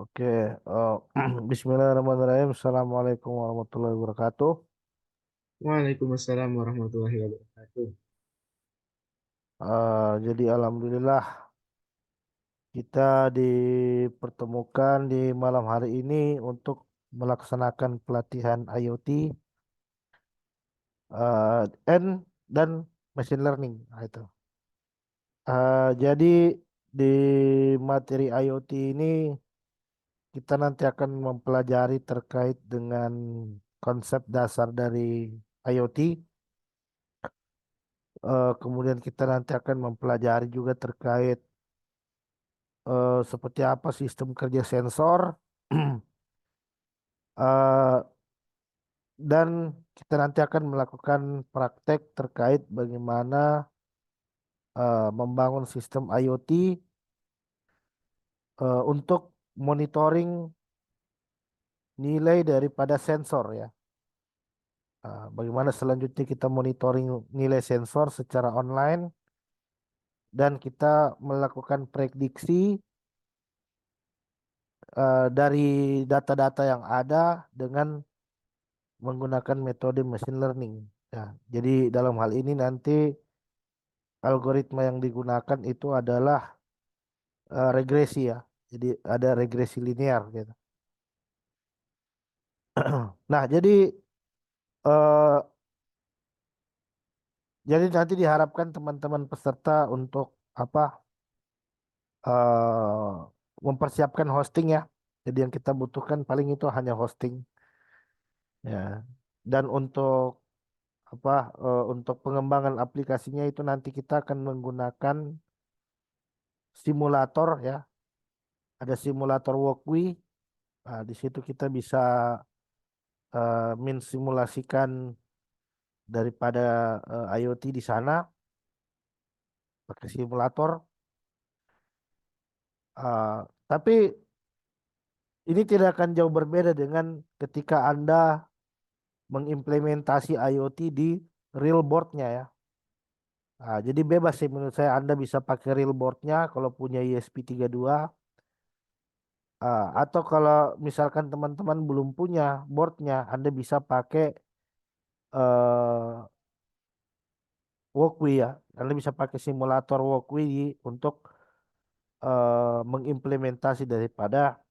Oke, eh, Bismillahirrahmanirrahim. Assalamualaikum warahmatullahi wabarakatuh. Waalaikumsalam warahmatullahi wabarakatuh. Jadi alhamdulillah kita dipertemukan di malam hari ini untuk melaksanakan pelatihan IoT eh, and dan machine learning. Nah, itu. Jadi di materi IoT ini kita nanti akan mempelajari terkait dengan konsep dasar dari IoT. Kemudian kita nanti akan mempelajari juga terkait seperti apa sistem kerja sensor. Eh, dan kita nanti akan melakukan praktek terkait bagaimana membangun sistem IoT untuk monitoring nilai daripada sensor ya. Bagaimana selanjutnya kita monitoring nilai sensor secara online dan kita melakukan prediksi dari data-data yang ada dengan menggunakan metode machine learning. Ya, jadi dalam hal ini nanti algoritma yang digunakan itu adalah regresi ya. Jadi ada regresi linear gitu. Nah, eh, jadi nanti diharapkan teman-teman peserta untuk apa mempersiapkan hosting ya. Jadi yang kita butuhkan paling itu hanya hosting ya. Dan apa untuk pengembangan aplikasinya itu nanti kita akan menggunakan simulator ya. Ada simulator walkway. Nah, di situ kita bisa mensimulasikan daripada IoT di sana pakai simulator. Tapi ini tidak akan jauh berbeda dengan ketika Anda mengimplementasi IoT di real boardnya ya. Jadi bebas sih menurut saya Anda bisa pakai real boardnya kalau punya ESP32. Atau kalau misalkan teman-teman belum punya boardnya, Anda bisa pakai eh, walkway ya. Anda bisa pakai simulator walkway untuk mengimplementasi daripada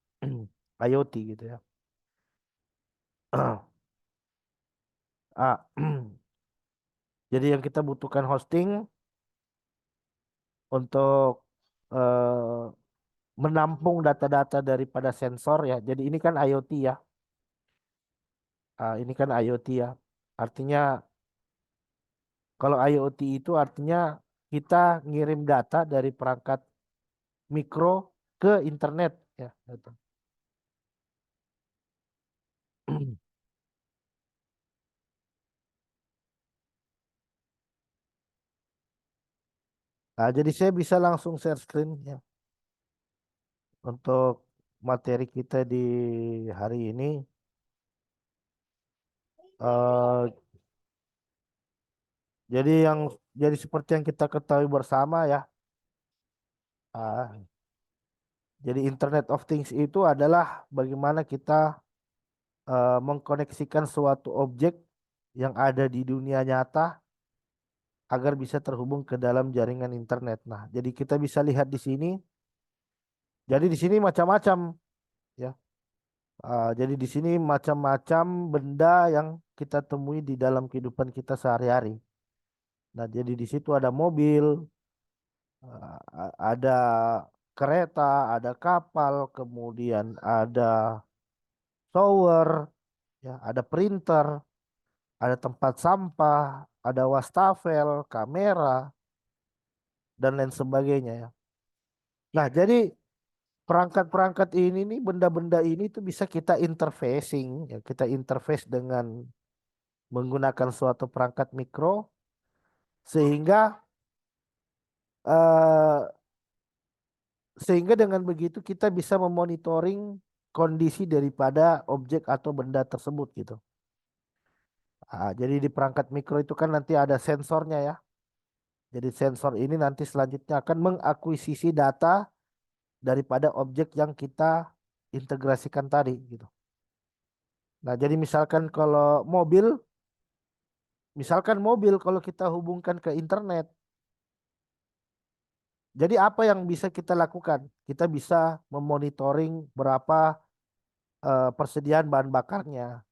IoT gitu ya. Ah, jadi yang kita butuhkan hosting untuk eh, menampung data-data daripada sensor ya. Jadi ini kan IoT ya. Ini kan IoT ya. Artinya kalau IoT itu artinya kita ngirim data dari perangkat mikro ke internet ya. Gitu. Jadi saya bisa langsung share screen ya untuk materi kita di hari ini. Eh, jadi yang jadi seperti yang kita ketahui bersama ya. ah, jadi Internet of Things itu adalah bagaimana kita mengkoneksikan suatu objek yang ada di dunia nyata agar bisa terhubung ke dalam jaringan internet. Nah, jadi kita bisa lihat di sini. Jadi di sini macam-macam ya. Jadi di sini macam-macam benda yang kita temui di dalam kehidupan kita sehari-hari. Nah, jadi di situ ada mobil, ada kereta, ada kapal, kemudian ada shower, ya, ada printer, ada tempat sampah, ada wastafel, kamera, dan lain sebagainya ya. Nah, jadi perangkat-perangkat ini nih, benda-benda ini tuh bisa kita interfacing, ya, kita interface dengan menggunakan suatu perangkat mikro sehingga eh, sehingga dengan begitu kita bisa memonitoring kondisi daripada objek atau benda tersebut gitu. Jadi di perangkat mikro itu kan nanti ada sensornya ya. Jadi sensor ini nanti selanjutnya akan mengakuisisi data daripada objek yang kita integrasikan tadi gitu. Nah, jadi misalkan mobil kalau kita hubungkan ke internet, jadi apa yang bisa kita lakukan? Kita bisa memonitoring berapa persediaan bahan bakarnya.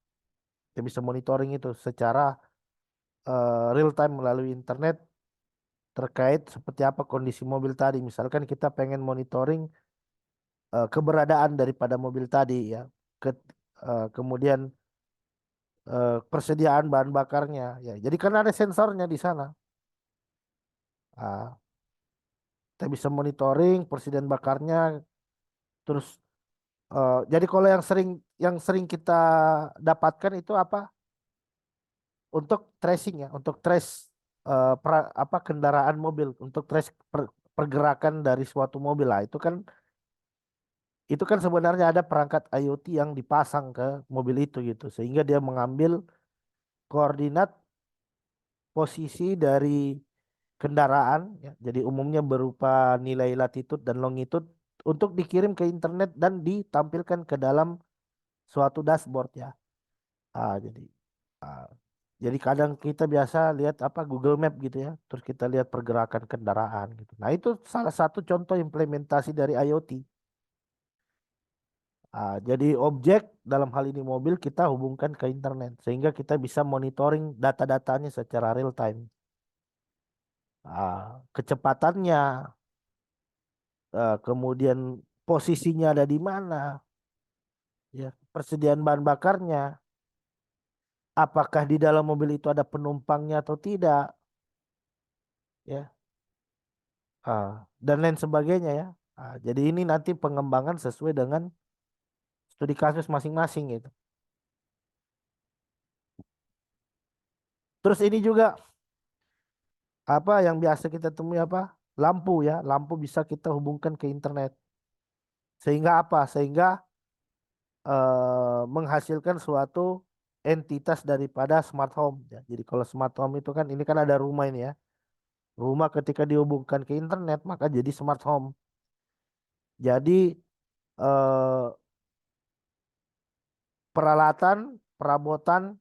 Kita bisa monitoring itu secara real time melalui internet terkait seperti apa kondisi mobil tadi. Misalkan kita pengen monitoring keberadaan daripada mobil tadi ya. Kemudian persediaan bahan bakarnya ya. Jadi karena ada sensornya di sana. Ah, kita bisa monitoring persediaan bakarnya terus jadi kalau yang sering kita dapatkan itu apa? Untuk tracing ya, untuk trace apa kendaraan mobil, untuk trace pergerakan dari suatu mobil lah. Itu kan sebenarnya ada perangkat IoT yang dipasang ke mobil itu gitu, sehingga dia mengambil koordinat posisi dari kendaraan ya. Jadi umumnya berupa nilai latitude dan longitude untuk dikirim ke internet dan ditampilkan ke dalam suatu dashboard ya. Jadi ah, jadi kadang kita biasa lihat apa Google Map gitu ya, terus kita lihat pergerakan kendaraan gitu. Nah, itu salah satu contoh implementasi dari IoT. Jadi objek dalam hal ini mobil kita hubungkan ke internet sehingga kita bisa monitoring data-datanya secara real time. Kecepatannya, kemudian posisinya ada di mana, ya, persediaan bahan bakarnya, apakah di dalam mobil itu ada penumpangnya atau tidak, ya, dan lain sebagainya ya. Jadi ini nanti pengembangan sesuai dengan studi kasus masing-masing gitu. Terus ini juga apa yang biasa kita temui apa? Lampu ya, lampu bisa kita hubungkan ke internet. Sehingga apa? Sehingga menghasilkan suatu entitas daripada smart home ya. Jadi kalau smart home itu kan ini kan ada rumah ini ya. Rumah ketika dihubungkan ke internet maka jadi smart home. Jadi eh, peralatan, perabotan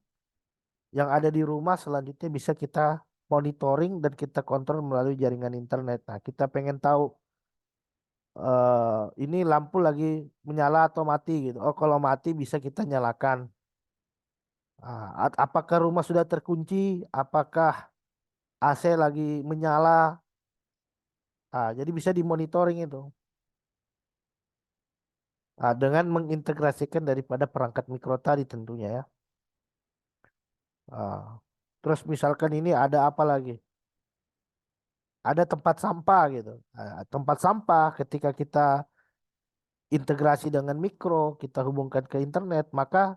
yang ada di rumah selanjutnya bisa kita monitoring dan kita kontrol melalui jaringan internet. Nah, kita pengen tahu ini lampu lagi menyala atau mati gitu. Oh, kalau mati bisa kita nyalakan. Apakah rumah sudah terkunci? Apakah AC lagi menyala? Jadi bisa dimonitoring itu. Dengan mengintegrasikan daripada perangkat mikro tadi tentunya ya. Ah, Terus misalkan ini ada apa lagi? Ada tempat sampah gitu. Tempat sampah ketika kita integrasi dengan mikro, kita hubungkan ke internet, maka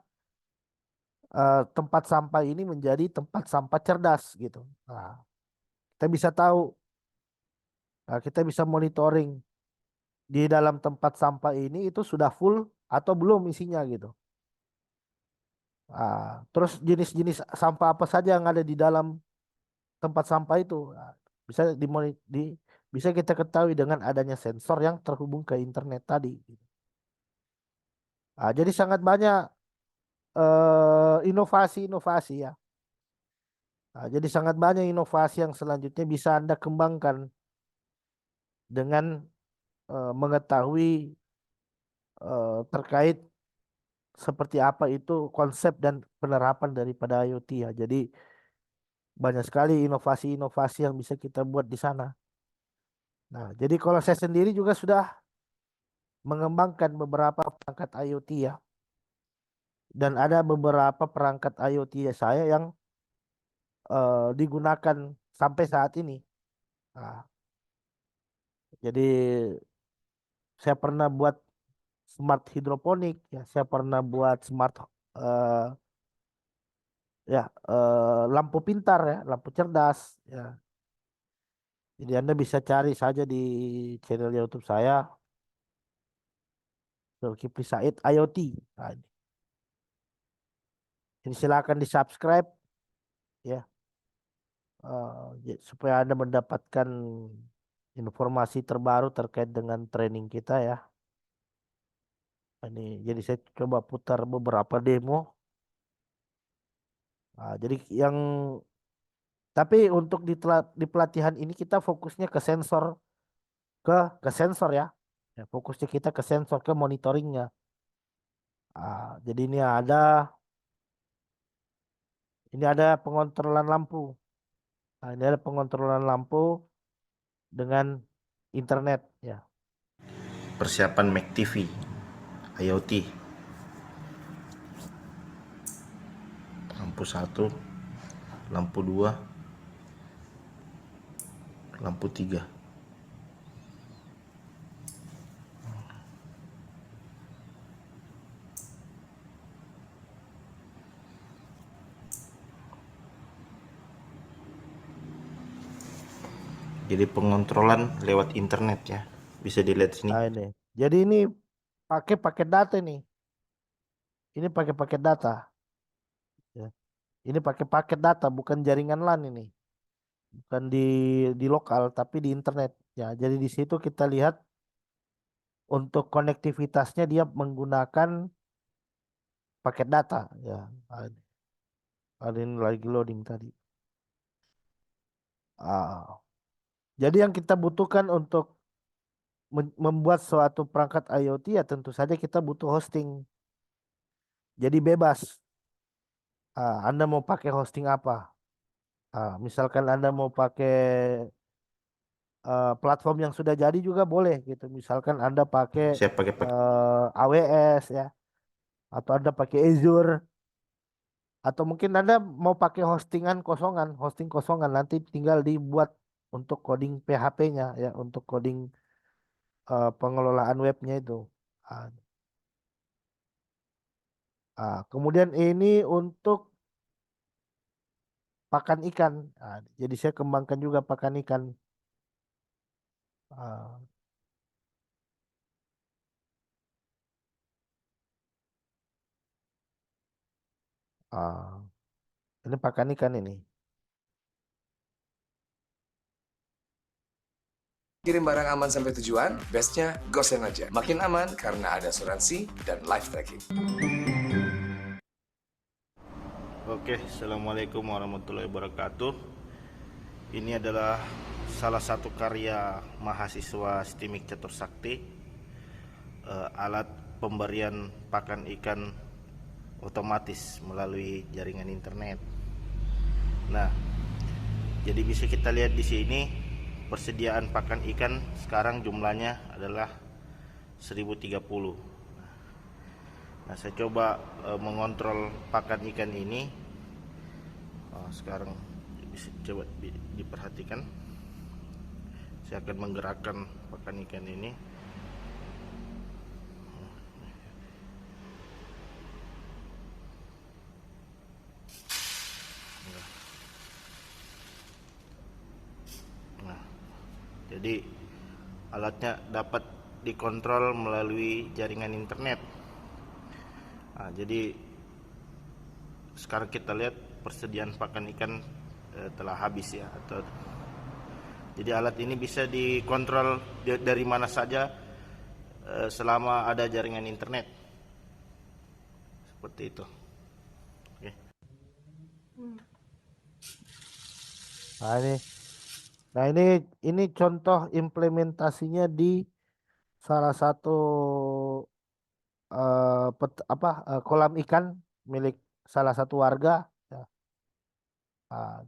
tempat sampah ini menjadi tempat sampah cerdas gitu. Nah, kita bisa tahu, kita bisa monitoring di dalam tempat sampah ini itu sudah full atau belum isinya gitu. Terus jenis-jenis sampah apa saja yang ada di dalam tempat sampah itu. Bisa bisa kita ketahui dengan adanya sensor yang terhubung ke internet tadi, gitu. Jadi sangat banyak inovasi-inovasi ya. Jadi sangat banyak inovasi yang selanjutnya bisa Anda kembangkan dengan mengetahui terkait seperti apa itu konsep dan penerapan daripada IoT ya. Jadi banyak sekali inovasi-inovasi yang bisa kita buat di sana. Nah, jadi kalau saya sendiri juga sudah mengembangkan beberapa perangkat IoT ya. Dan ada beberapa perangkat IoT saya yang digunakan sampai saat ini. Nah, jadi saya pernah buat smart hidroponik, ya, saya pernah buat smart eh, ya lampu pintar ya, lampu cerdas ya. Jadi Anda bisa cari saja di channel YouTube saya, Zulkifli Said IoT. Nah, ini silakan di subscribe ya, supaya Anda mendapatkan informasi terbaru terkait dengan training kita ya. Ini jadi saya coba putar beberapa demo. Nah, jadi yang tapi untuk di pelatihan ini kita fokusnya ke sensor ya. Ya, fokusnya kita ke sensor ke monitoringnya. Jadi ini ada pengontrolan lampu. Nah, ini ada pengontrolan lampu dengan internet ya. Persiapan Mac TV IoT, lampu 1, lampu 2, lampu 3. Jadi pengontrolan lewat internet ya, bisa dilihat sini. Nah, ini. Jadi ini pakai paket data nih. Ini pakai paket data ya. Ini pakai paket data bukan jaringan LAN ini. Bukan di lokal tapi di internet ya. Jadi di situ kita lihat untuk konektivitasnya dia menggunakan paket data ya. Ada ini lagi loading tadi. Ah, jadi yang kita butuhkan untuk membuat suatu perangkat IoT ya tentu saja kita butuh hosting. Jadi bebas. Anda mau pakai hosting apa? Misalkan Anda mau pakai platform yang sudah jadi juga boleh gitu. Misalkan Anda pakai Saya pakai AWS ya, atau Anda pakai Azure, atau mungkin Anda mau pakai hosting kosongan nanti tinggal dibuat untuk coding PHP-nya ya, untuk coding pengelolaan webnya itu. Ah, kemudian ini untuk pakan ikan. Jadi saya kembangkan juga pakan ikan. Ah, ah, ini pakan ikan ini. Kirim barang aman sampai tujuan, bestnya Gosen aja. Makin aman karena ada asuransi dan live tracking. Oke, assalamualaikum warahmatullahi wabarakatuh. Ini adalah salah satu karya mahasiswa STIMIK Catur Sakti, alat pemberian pakan ikan otomatis melalui jaringan internet. Nah, jadi bisa kita lihat di sini persediaan pakan ikan sekarang jumlahnya adalah 1030. Nah, saya coba mengontrol pakan ikan ini. Sekarang coba diperhatikan. Saya akan menggerakkan pakan ikan ini. Nah, jadi alatnya dapat dikontrol melalui jaringan internet. Nah, jadi sekarang kita lihat persediaan pakan ikan telah habis ya, jadi alat ini bisa dikontrol dari mana saja selama ada jaringan internet, seperti itu. Oke. Nah ini, nah ini contoh implementasinya di salah satu kolam ikan milik salah satu warga. Ya. Ah,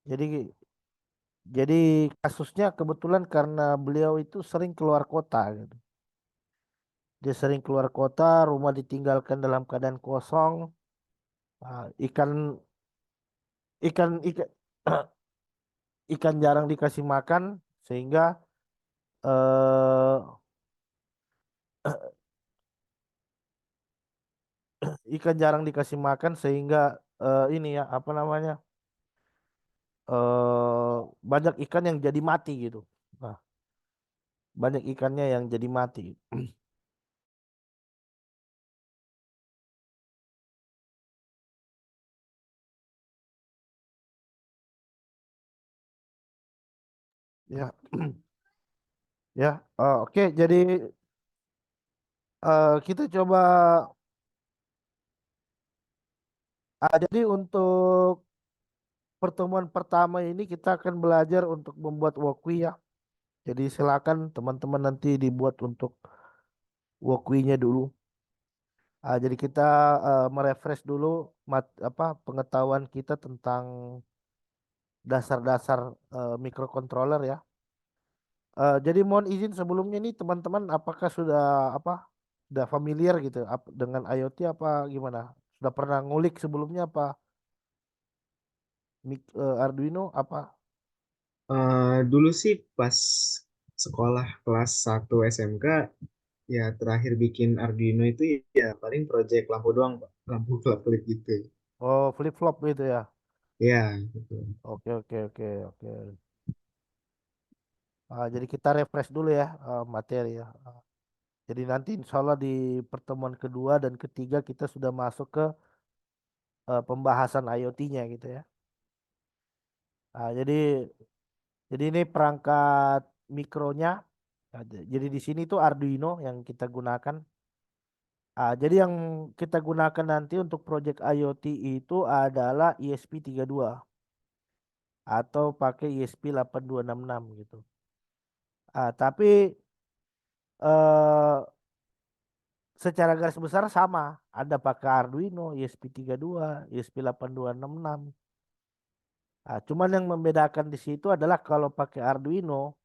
jadi jadi kasusnya kebetulan karena beliau itu sering keluar kota gitu. Dia sering keluar kota, rumah ditinggalkan dalam keadaan kosong, ikan ikan ikan ikan jarang dikasih makan sehingga eh, ikan jarang dikasih makan sehingga ini ya apa namanya banyak ikan yang jadi mati gitu. Nah, banyak ikannya yang jadi mati. Ya, ya. Oke. Jadi Kita coba jadi untuk pertemuan pertama ini kita akan belajar untuk membuat walkthrough ya. Jadi silakan teman-teman nanti dibuat untuk walkthrough-nya dulu. Jadi kita merefresh dulu pengetahuan kita tentang dasar-dasar microcontroller ya. Jadi mohon izin sebelumnya nih teman-teman, apakah sudah familiar gitu dengan IoT apa gimana? Sudah pernah ngulik sebelumnya apa Arduino apa? Dulu sih pas sekolah kelas 1 SMK, ya terakhir bikin Arduino itu ya paling project lampu doang, Pak. Lampu kelap-kelip gitu. Oh, flip flop gitu ya. Ya, gitu. Oke oke oke oke. Jadi kita refresh dulu ya materi ya. Jadi nanti insya Allah di pertemuan kedua dan ketiga kita sudah masuk ke pembahasan IoT-nya gitu ya. Jadi ini perangkat mikronya. Jadi di sini tuh Arduino yang kita gunakan. Jadi yang kita gunakan nanti untuk project IoT itu adalah ESP32 atau pakai ESP8266 gitu. Tapi eh, secara garis besar sama. Ada pakai Arduino, ESP32, ESP8266. Cuman yang membedakan di situ adalah kalau pakai Arduino,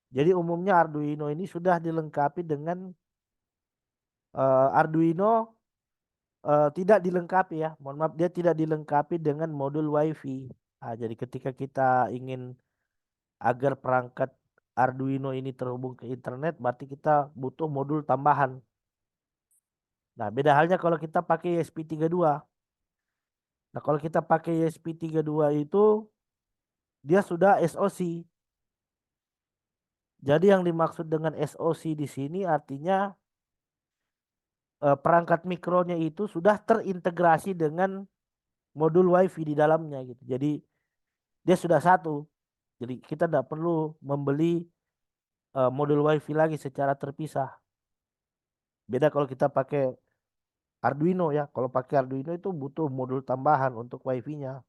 jadi umumnya Arduino ini sudah dilengkapi dengan Arduino tidak dilengkapi ya. Mohon maaf, dia tidak dilengkapi dengan modul WiFi. Jadi ketika kita ingin agar perangkat Arduino ini terhubung ke internet, berarti kita butuh modul tambahan. Nah, beda halnya kalau kita pakai ESP32. Nah, kalau kita pakai ESP32 itu dia sudah SoC. Jadi yang dimaksud dengan SoC di sini artinya perangkat mikronya itu sudah terintegrasi dengan modul WiFi di dalamnya gitu. Jadi dia sudah satu. Jadi kita tidak perlu membeli modul WiFi lagi secara terpisah. Beda kalau kita pakai Arduino ya. Kalau pakai Arduino itu butuh modul tambahan untuk WiFi-nya.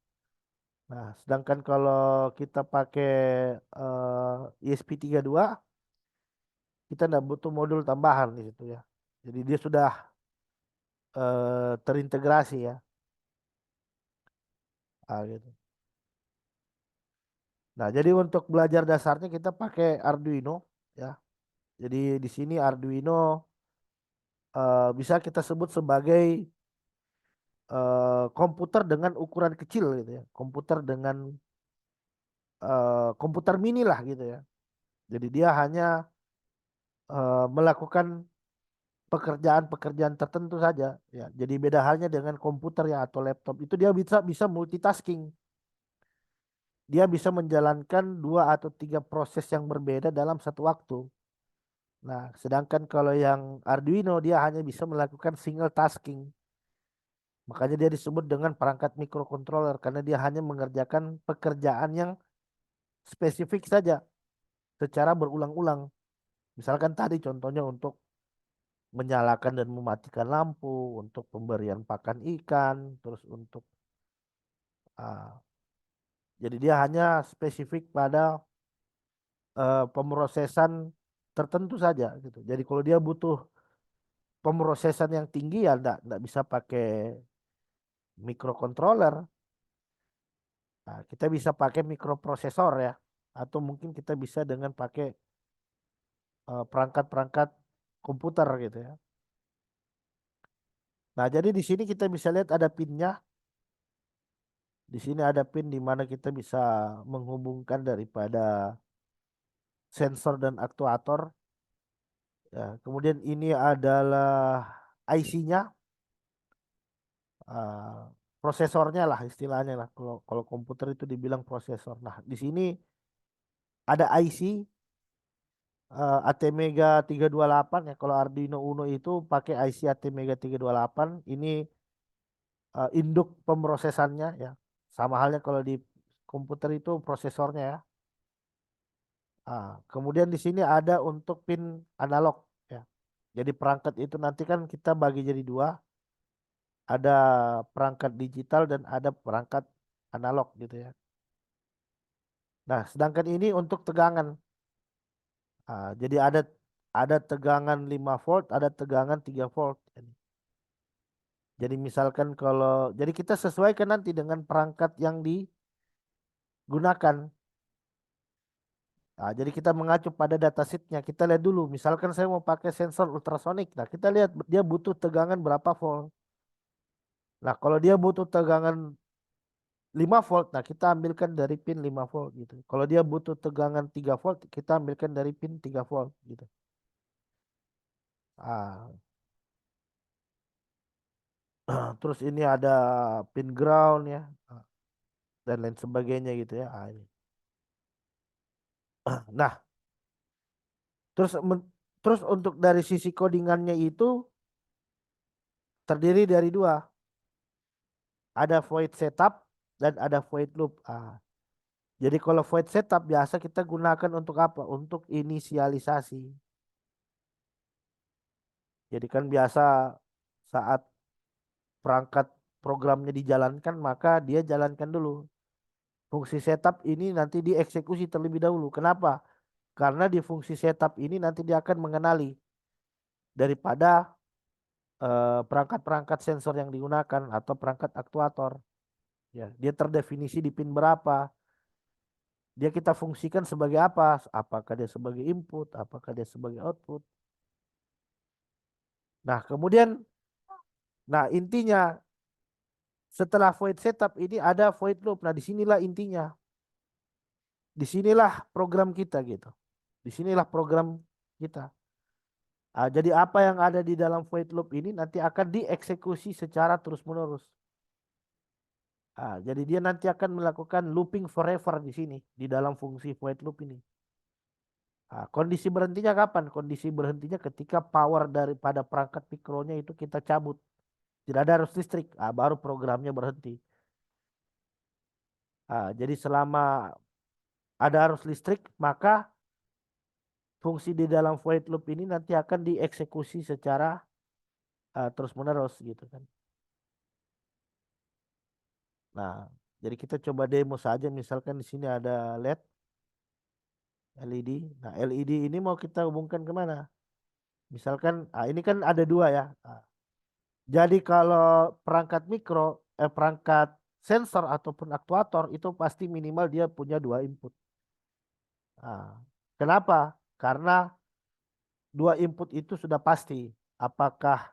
Nah, sedangkan kalau kita pakai ESP32 kita tidak butuh modul tambahan di situ ya. Jadi dia sudah terintegrasi ya. Gitu. Nah, jadi untuk belajar dasarnya kita pakai Arduino ya. Jadi di sini Arduino bisa kita sebut sebagai komputer dengan ukuran kecil gitu ya. Komputer dengan komputer mini lah gitu ya. Jadi dia hanya melakukan pekerjaan-pekerjaan tertentu saja ya. Jadi beda halnya dengan komputer ya atau laptop itu dia bisa bisa multitasking. Dia bisa menjalankan dua atau tiga proses yang berbeda dalam satu waktu. Nah, sedangkan kalau yang Arduino dia hanya bisa melakukan single tasking. Makanya dia disebut dengan perangkat microcontroller karena dia hanya mengerjakan pekerjaan yang spesifik saja secara berulang-ulang. Misalkan tadi contohnya untuk menyalakan dan mematikan lampu, untuk pemberian pakan ikan, terus untuk ah, jadi dia hanya spesifik pada pemrosesan tertentu saja gitu. Jadi kalau dia butuh pemrosesan yang tinggi ya enggak bisa pakai microcontroller. Nah, kita bisa pakai mikroprosesor ya. Atau mungkin kita bisa dengan pakai perangkat-perangkat komputer gitu ya. Nah, jadi di sini kita bisa lihat ada pinnya. Di sini ada pin di mana kita bisa menghubungkan daripada sensor dan aktuator. Ya, kemudian ini adalah IC-nya, prosesornya lah istilahnya lah. Kalau kalau komputer itu dibilang prosesor. Nah, di sini ada IC ATmega 328 ya. Kalau Arduino Uno itu pakai IC ATmega 328. Ini induk pemrosesannya ya. Sama halnya kalau di komputer itu prosesornya ya. Kemudian di sini ada untuk pin analog ya. Jadi perangkat itu nanti kan kita bagi jadi dua, ada perangkat digital dan ada perangkat analog gitu ya. Nah, sedangkan ini untuk tegangan. Jadi ada tegangan 5 volt, ada tegangan 3 volt. Jadi misalkan jadi kita sesuaikan nanti dengan perangkat yang digunakan. Jadi kita mengacu pada datasheetnya. Kita lihat dulu, misalkan saya mau pakai sensor ultrasonik. Nah, kita lihat dia butuh tegangan berapa volt. Nah, kalau dia butuh tegangan 5 volt, nah kita ambilkan dari pin 5 volt gitu. Kalau dia butuh tegangan 3 volt, kita ambilkan dari pin 3 volt gitu. Ah, terus ini ada pin ground ya, dan lain sebagainya gitu ya. Ini. Nah, terus terus untuk dari sisi codingannya itu terdiri dari dua. Ada void setup dan ada void loop. Jadi kalau void setup biasa kita gunakan untuk apa? Untuk inisialisasi. Jadi kan biasa saat perangkat programnya dijalankan maka dia jalankan dulu. Fungsi setup ini nanti dieksekusi terlebih dahulu. Kenapa? Karena di fungsi setup ini nanti dia akan mengenali daripada perangkat-perangkat sensor yang digunakan atau perangkat aktuator. Ya, dia terdefinisi di pin berapa. Dia kita fungsikan sebagai apa? Apakah dia sebagai input, apakah dia sebagai output. Nah, kemudian intinya setelah void setup ini ada void loop. Nah, disinilah intinya. Disinilah program kita gitu. Disinilah program kita. Jadi apa yang ada di dalam void loop ini nanti akan dieksekusi secara terus-menerus. Jadi dia nanti akan melakukan looping forever di sini di dalam fungsi void loop ini. Kondisi berhentinya kapan? Kondisi berhentinya ketika power daripada perangkat mikronya itu kita cabut. Tidak ada arus listrik, baru programnya berhenti. Jadi selama ada arus listrik, maka fungsi di dalam void loop ini nanti akan dieksekusi secara terus-menerus gitu kan. Nah, jadi kita coba demo saja. Misalkan di sini ada LED. Nah, LED ini mau kita hubungkan kemana? Misalkan, ini kan ada dua ya. Jadi kalau perangkat sensor ataupun aktuator itu pasti minimal dia punya dua input. Kenapa? Karena dua input itu sudah pasti. Apakah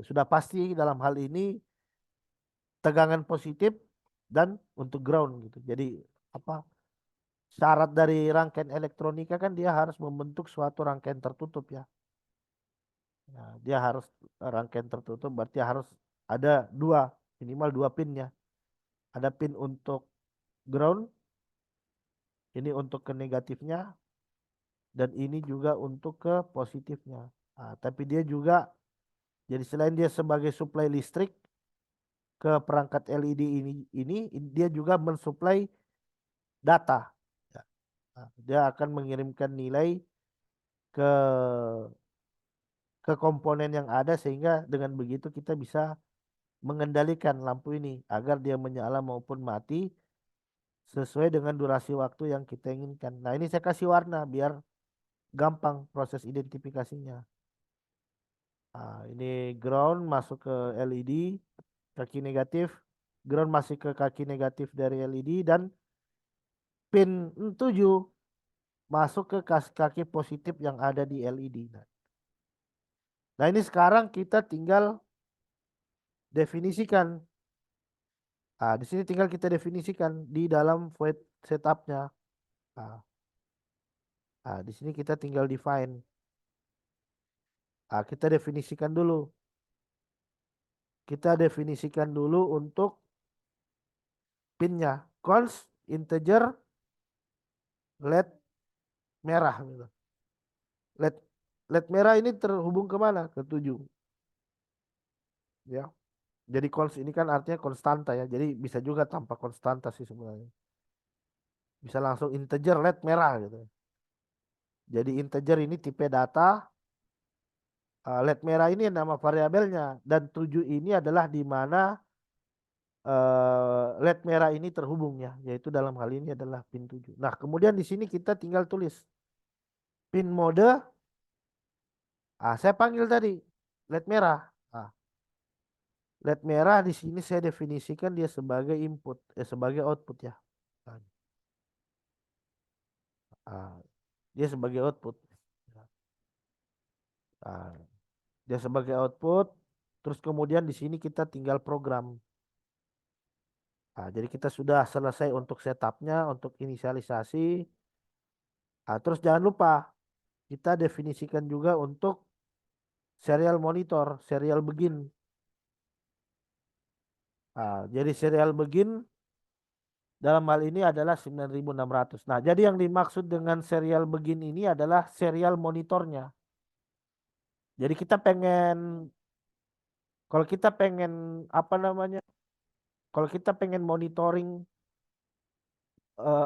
sudah pasti dalam hal ini tegangan positif dan untuk ground gitu. Jadi apa? Syarat dari rangkaian elektronika kan dia harus membentuk suatu rangkaian tertutup ya. Nah, dia harus rangkaian tertutup berarti harus ada minimal dua pinnya. Ada pin untuk ground, ini untuk ke negatifnya, dan ini juga untuk ke positifnya. Tapi dia juga, jadi selain dia sebagai suplai listrik ke perangkat LED ini dia juga mensuplai data. Ya. Dia akan mengirimkan nilai ke komponen yang ada sehingga dengan begitu kita bisa mengendalikan lampu ini agar dia menyala maupun mati sesuai dengan durasi waktu yang kita inginkan. Nah, ini saya kasih warna biar gampang proses identifikasinya. Ini ground masuk ke LED, kaki negatif, ground masuk ke kaki negatif dari LED, dan pin 7 masuk ke kaki positif yang ada di LED. Nah, ini sekarang kita tinggal definisikan. Di sini tinggal kita definisikan di dalam void setupnya. Di sini kita tinggal define. Kita definisikan dulu. Kita definisikan dulu untuk pinnya. Const integer LED merah gitu. LED merah ini terhubung kemana? Ke 7. Ya. Jadi const ini kan artinya konstanta ya. Jadi bisa juga tanpa konstanta sih sebenarnya. Bisa langsung integer LED merah gitu. Jadi integer ini tipe data. LED merah ini nama variabelnya dan 7 ini adalah di mana LED merah ini terhubung ya, yaitu dalam hal ini adalah pin 7. Nah, kemudian di sini kita tinggal tulis pin mode. Saya panggil tadi LED merah. Nah, LED merah di sini saya definisikan dia sebagai input, sebagai output ya. Nah, dia sebagai output. Nah, dia sebagai output. Terus kemudian di sini kita tinggal program. Nah, jadi kita sudah selesai untuk setupnya, untuk inisialisasi. Nah, terus jangan lupa kita definisikan juga untuk serial monitor, serial begin. Nah, jadi serial begin dalam hal ini adalah 9600. Nah, jadi yang dimaksud dengan serial begin ini adalah serial monitornya. Jadi kita pengen, kalau kita pengen apa namanya? Kalau kita pengen monitoring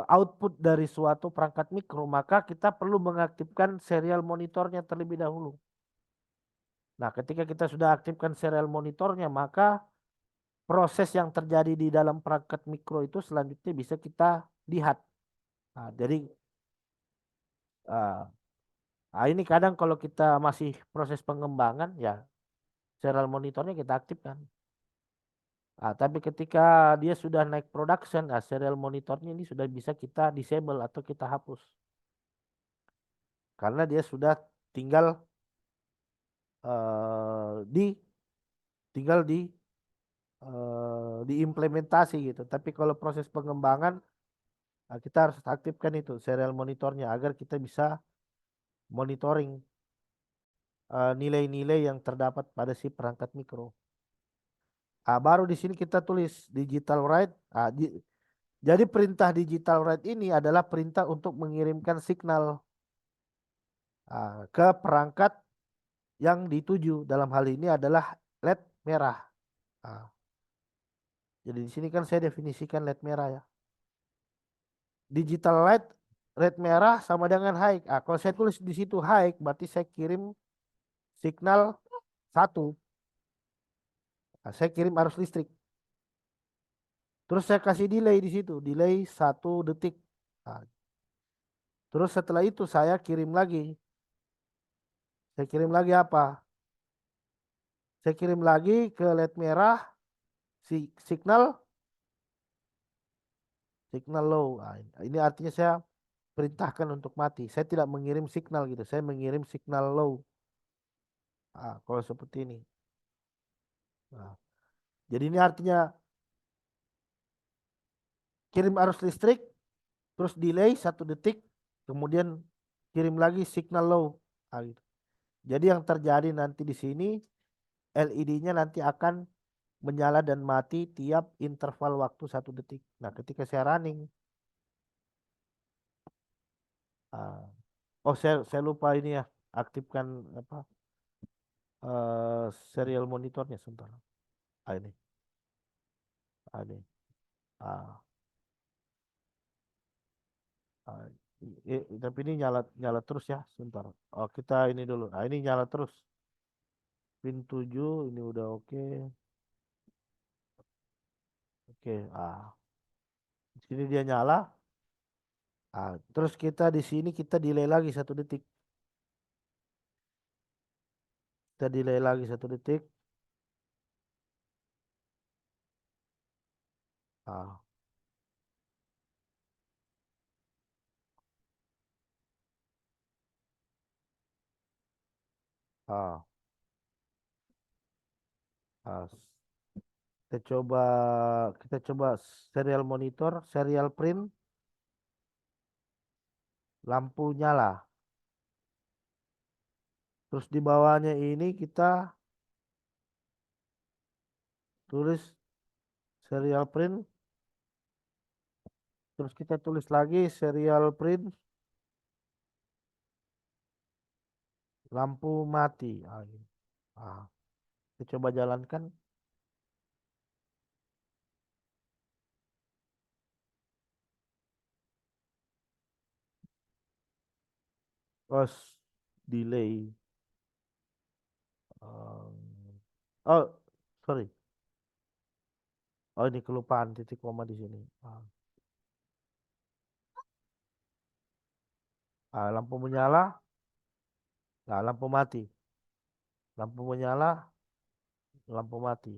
output dari suatu perangkat mikro, maka kita perlu mengaktifkan serial monitornya terlebih dahulu. Nah, ketika kita sudah aktifkan serial monitornya, maka proses yang terjadi di dalam perangkat mikro itu selanjutnya bisa kita lihat. Nah, jadi ini kadang kalau kita masih proses pengembangan ya serial monitornya kita aktifkan. Tapi ketika dia sudah naik production, serial monitornya ini sudah bisa kita disable atau kita hapus. Karena dia sudah tinggal di tinggal diimplementasi gitu. Tapi kalau proses pengembangan kita harus aktifkan itu serial monitornya agar kita bisa monitoring nilai-nilai yang terdapat pada si perangkat mikro. Baru di sini kita tulis digital write. Jadi perintah digital write ini adalah perintah untuk mengirimkan signal ke perangkat yang dituju. Dalam hal ini adalah LED merah. Jadi di sini kan saya definisikan LED merah ya. Digital light red merah sama dengan high. Kalau saya tulis di situ high, berarti saya kirim signal 1. Saya kirim arus listrik. Terus saya kasih delay di situ, delay 1 detik. Terus setelah itu saya kirim lagi. Saya kirim lagi apa? Saya kirim lagi ke LED merah signal low. Ini artinya saya perintahkan untuk mati. Saya tidak mengirim signal gitu. Saya mengirim signal low. Kalau seperti ini. Jadi ini artinya kirim arus listrik, terus delay 1 detik, kemudian kirim lagi signal low. Gitu. Jadi yang terjadi nanti di sini LED-nya nanti akan menyala dan mati tiap interval waktu 1 detik. Nah, ketika saya running, saya lupa ini ya, aktifkan apa serial monitornya sebentar. Ini, ini. Tapi ini nyala terus ya, sebentar. Kita ini dulu. Ini nyala terus. Pin 7 ini udah oke. Oke, di sini dia nyala. Terus kita di sini kita delay lagi 1 detik. Kita delay lagi 1 detik. Ah, ah, ah. Kita coba serial monitor, serial print, lampu nyala. Terus di bawahnya ini kita tulis serial print. Terus kita tulis lagi serial print, lampu mati. Ini. Kita coba jalankan. Terus delay. Oh, sorry. Oh, ini kelupaan titik koma di sini. Lampu menyala, nah, lampu mati. Lampu menyala, lampu mati.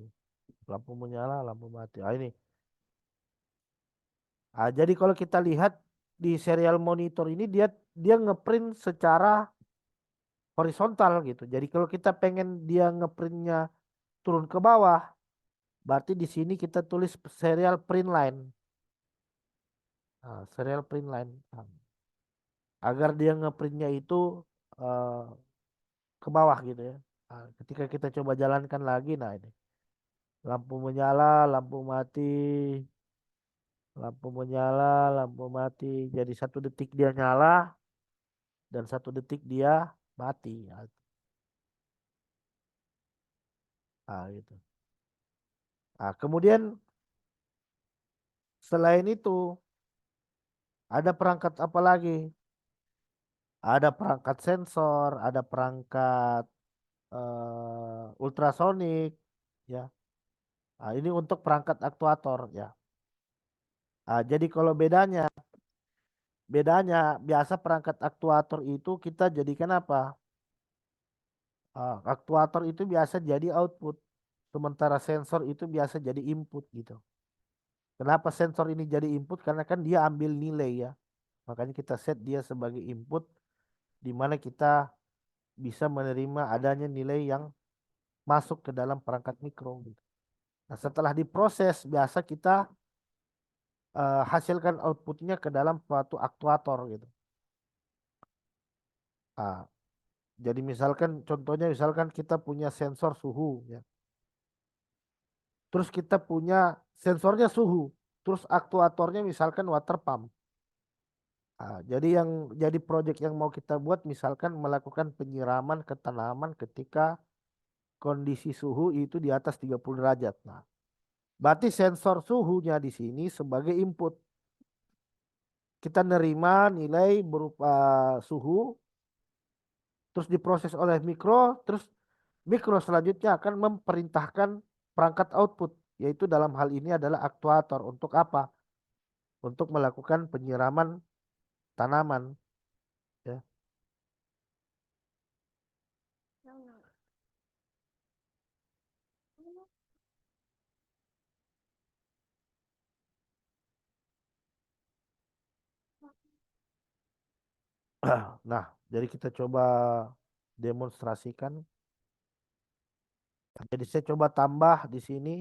Lampu menyala, lampu mati. Ini. Jadi kalau kita lihat di serial monitor ini dia dia ngeprint secara horizontal gitu. Jadi kalau kita pengen dia ngeprintnya turun ke bawah, berarti di sini kita tulis serial print line. Serial print line. Agar dia ngeprintnya itu eh, ke bawah gitu ya. Ketika kita coba jalankan lagi, nah ini lampu menyala, lampu mati, lampu menyala, lampu mati. Jadi 1 detik dia nyala dan 1 detik dia mati. Gitu. Kemudian selain itu ada perangkat apa lagi? Ada perangkat sensor, ada perangkat ultrasonik, ya. Ini untuk perangkat aktuator, ya. Jadi kalau bedanya biasa perangkat aktuator itu kita jadikan apa? Aktuator itu biasa jadi output, sementara sensor itu biasa jadi input gitu. Kenapa sensor ini jadi input? Karena kan dia ambil nilai ya. Makanya kita set dia sebagai input di mana kita bisa menerima adanya nilai yang masuk ke dalam perangkat mikro gitu. Nah, setelah diproses biasa kita hasilkan outputnya ke dalam suatu aktuator gitu. Ah, jadi misalkan contohnya misalkan kita punya sensor suhu ya. Terus kita punya sensornya suhu, terus aktuatornya misalkan water pump. Jadi jadi proyek yang mau kita buat misalkan melakukan penyiraman ke tanaman ketika kondisi suhu itu di atas 30 derajat. Nah, berarti sensor suhunya di sini sebagai input. Kita nerima nilai berupa suhu, terus diproses oleh mikro, terus mikro selanjutnya akan memerintahkan perangkat output, yaitu dalam hal ini adalah aktuator. Untuk apa? Untuk melakukan penyiraman tanaman. Ya. Nah, jadi kita coba demonstrasikan. Jadi saya coba tambah di sini.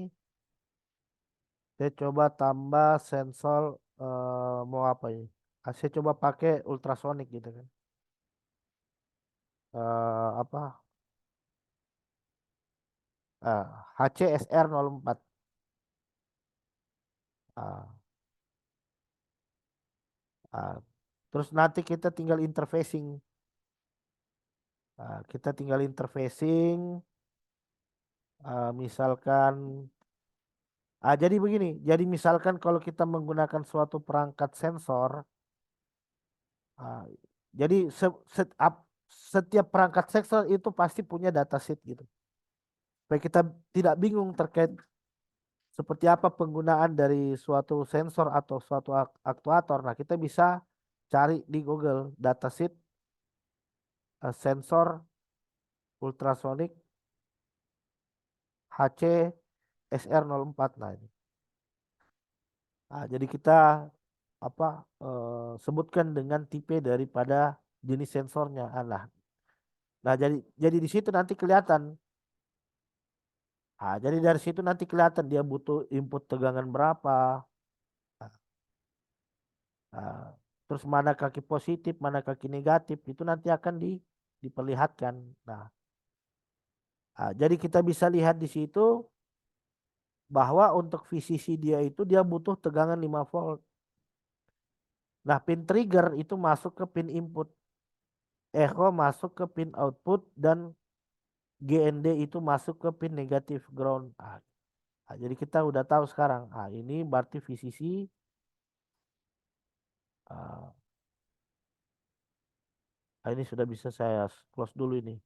Saya coba tambah sensor mau apa ini? Saya coba pakai ultrasonik gitu kan. Apa? HCSR04. Ah, ah. Terus nanti kita tinggal interfacing. Kita tinggal interfacing. Misalkan, jadi begini. Jadi misalkan kalau kita menggunakan suatu perangkat sensor, ah, jadi setiap perangkat sensor itu pasti punya datasheet gitu. Supaya kita tidak bingung terkait seperti apa penggunaan dari suatu sensor atau suatu aktuator. Nah, kita bisa cari di Google datasheet sensor ultrasonik HC SR04. Nah, ini. Jadi kita apa sebutkan dengan tipe daripada jenis sensornya. Nah, jadi di situ nanti kelihatan. Jadi dari situ nanti kelihatan dia butuh input tegangan berapa. Nah, terus mana kaki positif, mana kaki negatif itu nanti akan diperlihatkan. Nah, jadi kita bisa lihat di situ bahwa untuk VCC dia itu dia butuh tegangan 5 volt. Nah, pin trigger itu masuk ke pin input. Echo masuk ke pin output dan GND itu masuk ke pin negatif ground. Jadi kita udah tahu sekarang. Ini berarti VCC. Ini sudah bisa saya close dulu ini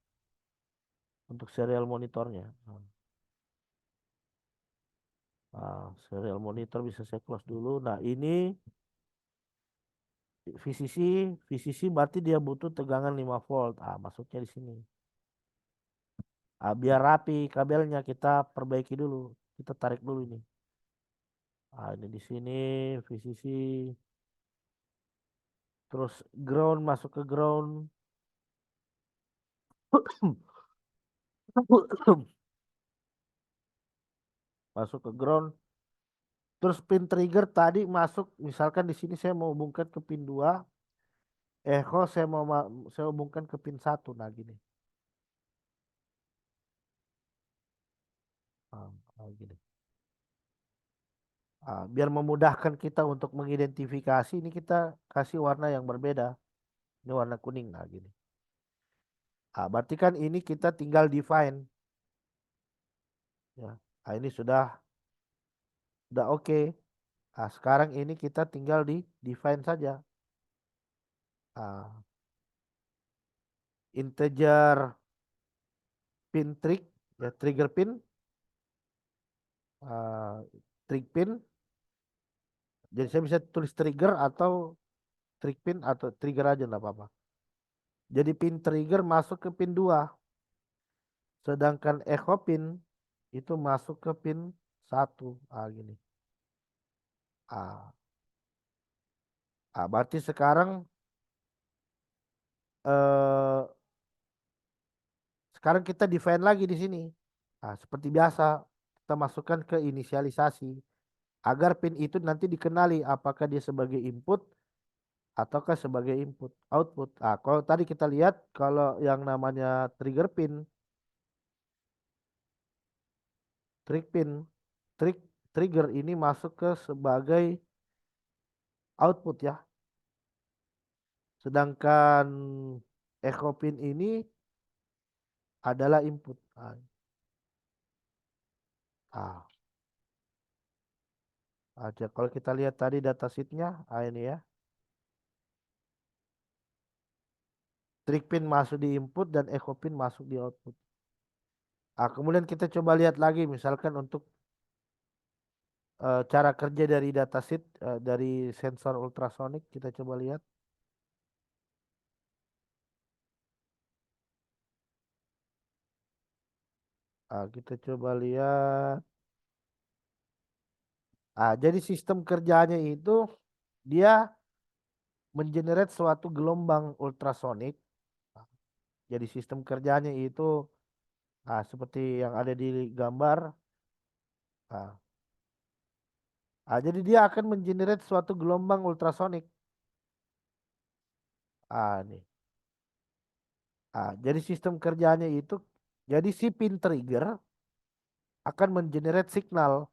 untuk serial monitornya. Serial monitor bisa saya close dulu. Nah, ini VCC, VCC berarti dia butuh tegangan 5 volt. Masuknya di sini. Biar rapi kabelnya kita perbaiki dulu. Kita tarik dulu ini. Ini di sini VCC. Terus ground, masuk ke ground. Masuk ke ground. Terus pin trigger tadi masuk, misalkan di sini saya mau hubungkan ke pin 2, echo saya hubungkan ke pin 1. Nah, gini. Gini. Biar memudahkan kita untuk mengidentifikasi, ini kita kasih warna yang berbeda. Ini warna kuning. Nah, gini. Berarti kan ini kita tinggal define. Ya. Ini sudah oke. Sekarang ini kita tinggal di define saja. Integer pin trig, ya, trigger pin, trig pin. Jadi saya bisa tulis trigger atau trig pin atau trigger aja nggak apa-apa. Jadi pin trigger masuk ke pin 2. Sedangkan echo pin itu masuk ke pin 1. Gini. Berarti sekarang kita define lagi di sini. Seperti biasa kita masukkan ke inisialisasi agar pin itu nanti dikenali apakah dia sebagai input ataukah sebagai output. Kalau tadi kita lihat kalau yang namanya trigger pin, trigger ini masuk ke sebagai output ya. Sedangkan echo pin ini adalah input. Kalau kita lihat tadi datasheetnya, ini ya. Trig pin masuk di input dan echo pin masuk di output. Kemudian kita coba lihat lagi misalkan untuk cara kerja dari datasheet dari sensor ultrasonic, kita coba lihat. Kita coba lihat. Jadi sistem kerjanya itu dia mengenerate suatu gelombang ultrasonik. Jadi sistem kerjanya itu seperti yang ada di gambar. Jadi dia akan mengenerate suatu gelombang ultrasonik. Nih. Jadi sistem kerjanya itu, jadi si pin trigger akan mengenerate signal.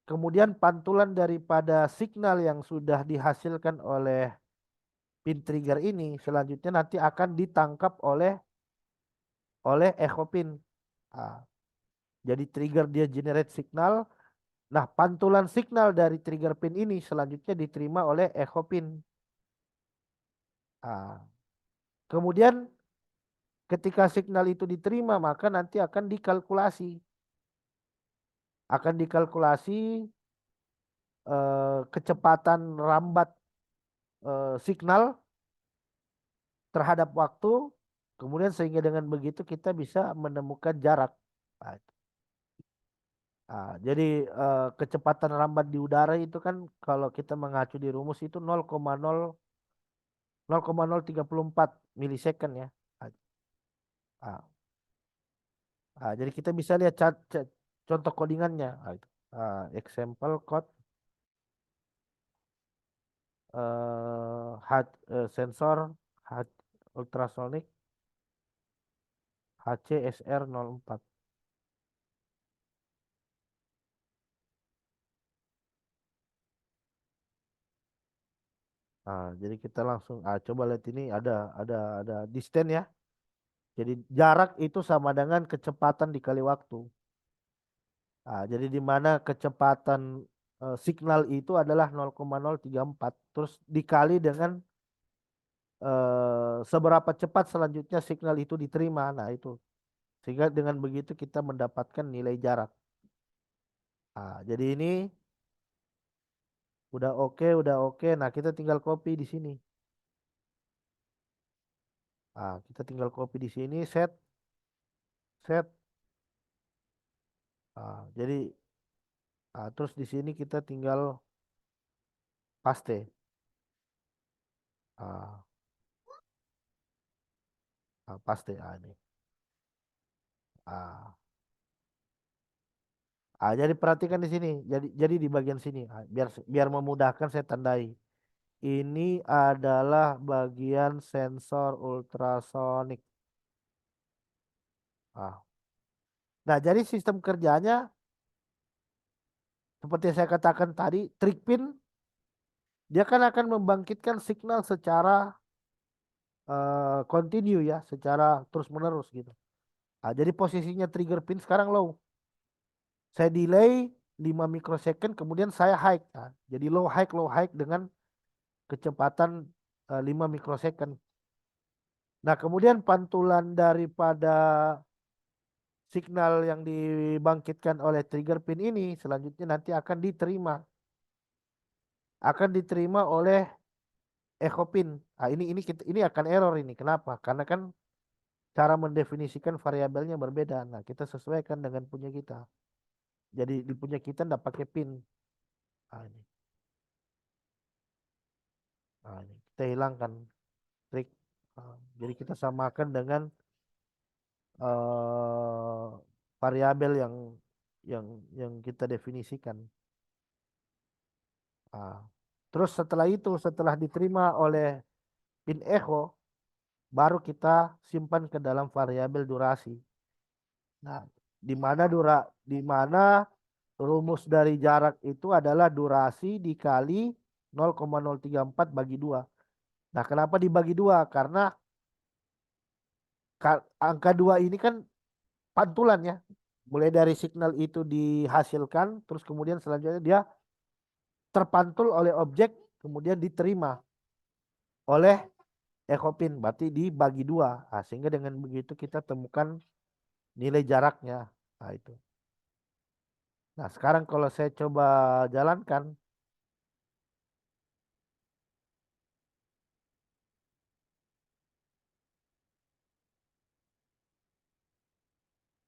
Kemudian pantulan daripada signal yang sudah dihasilkan oleh pin trigger ini selanjutnya nanti akan ditangkap oleh echo pin. Jadi trigger dia generate signal. Nah, pantulan signal dari trigger pin ini selanjutnya diterima oleh echo pin. Kemudian ketika signal itu diterima maka nanti akan dikalkulasi. Kecepatan rambat signal terhadap waktu, kemudian sehingga dengan begitu kita bisa menemukan jarak. Jadi kecepatan rambat di udara itu kan kalau kita mengacu di rumus itu 0,034 milisecond ya. Jadi kita bisa lihat contoh codingannya. Example code sensor ultrasonic HCSR04. Jadi kita langsung coba lihat ini ada distance ya. Jadi jarak itu sama dengan kecepatan dikali waktu. Jadi di mana kecepatan signal itu adalah 0,034 terus dikali dengan seberapa cepat selanjutnya signal itu diterima. Nah, itu. Sehingga dengan begitu kita mendapatkan nilai jarak. Jadi ini udah oke, udah oke. Nah, kita tinggal copy di sini. Kita tinggal copy di sini, set, set. Jadi terus di sini kita tinggal paste. Ah, paste. Ini. Ah, jadi perhatikan di sini. Jadi di bagian sini. Biar biar memudahkan saya tandai. Ini adalah bagian sensor ultrasonik. Ah. Nah, jadi sistem kerjanya seperti yang saya katakan tadi, trik pin dia kan akan membangkitkan signal secara continue ya, secara terus-menerus gitu. Jadi posisinya trigger pin sekarang low. Saya delay 5 mikrosecond kemudian saya high. Jadi low high dengan kecepatan 5 mikrosecond. Nah, kemudian pantulan daripada signal yang dibangkitkan oleh trigger pin ini selanjutnya nanti akan diterima oleh echo pin. Ini akan error ini. Kenapa? Karena kan cara mendefinisikan variabelnya berbeda. Nah, kita sesuaikan dengan punya kita. Jadi di punya kita tidak pakai pin. Ini. Ini kita hilangkan trik. Jadi kita samakan dengan variabel yang yang kita definisikan. Terus setelah diterima oleh pin echo, baru kita simpan ke dalam variabel durasi. Nah, di mana rumus dari jarak itu adalah durasi dikali 0,034 bagi 2. Nah, kenapa dibagi 2? Karena angka 2 ini kan pantulan ya. Mulai dari signal itu dihasilkan, terus kemudian selanjutnya dia terpantul oleh objek, kemudian diterima oleh echo pin. Berarti dibagi 2. Sehingga dengan begitu kita temukan nilai jaraknya. Nah, itu. Nah, sekarang kalau saya coba jalankan,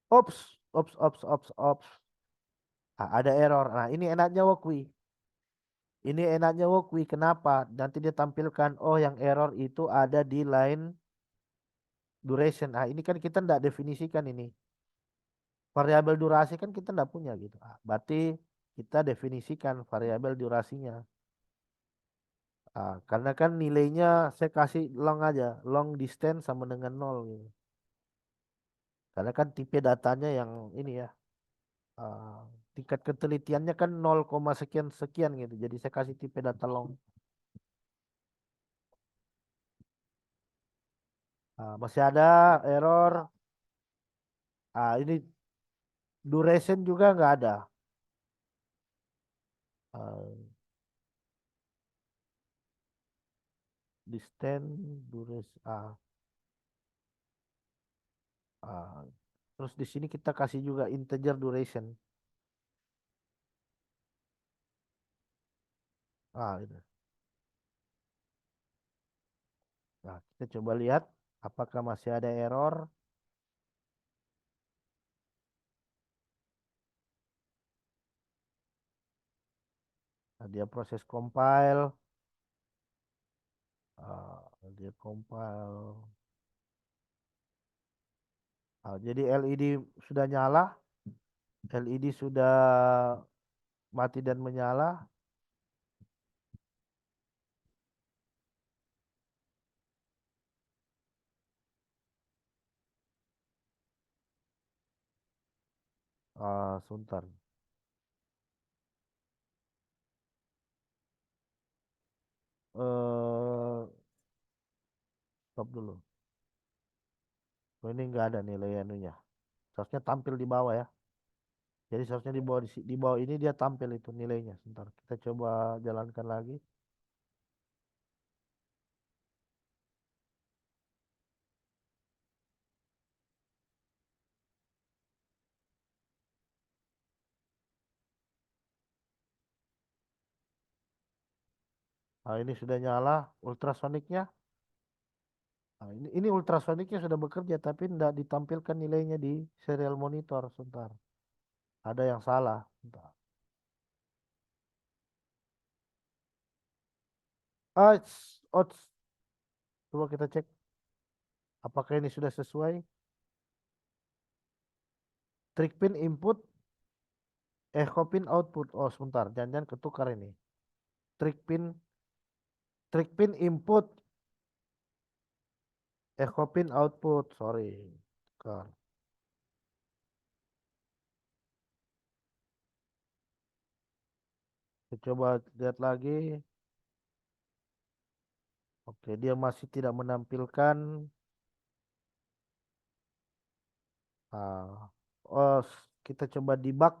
ops, ops, ops, ops, ops. Ada error. Nah, ini enaknya Wokwi. Ini enaknya Wokwi. Kenapa? Nanti dia tampilkan, oh yang error itu ada di line duration. Ini kan kita tidak definisikan ini. Variabel durasi kan kita tidak punya gitu. Berarti kita definisikan variabel durasinya. Karena kan nilainya saya kasih long aja. Long distance sama dengan 0 gitu. Karena kan tipe datanya yang ini ya. ah, Tingkat ketelitiannya kan 0, sekian sekian gitu. Jadi saya kasih tipe data long. Masih ada error. Ini duration juga nggak ada. Ah, Distance, duration. Ah. Terus di sini kita kasih juga integer duration. Gitu. Nah, kita coba lihat apakah masih ada error. Nah, dia proses compile. Dia compile. Jadi LED sudah nyala. LED sudah mati dan menyala. Sebentar. Eh, Stop dulu. Ini nggak ada nilai anunya. Seharusnya tampil di bawah ya. Jadi seharusnya di bawah ini dia tampil itu nilainya. Sebentar, kita coba jalankan lagi. Nah, ini sudah nyala ultrasoniknya. Nah, ini ultrasoniknya sudah bekerja tapi tidak ditampilkan nilainya di serial monitor. Sebentar. Ada yang salah. Sebentar. Oh, coba kita cek apakah ini sudah sesuai. Trik pin input, echo pin output. Oh, sebentar, jangan-jangan ketukar ini. Trik pin, trik pin input, echo pin output. Sorry. Tukar. Kita coba lihat lagi. Oke, dia masih tidak menampilkan. Ah, oh, kita coba debug.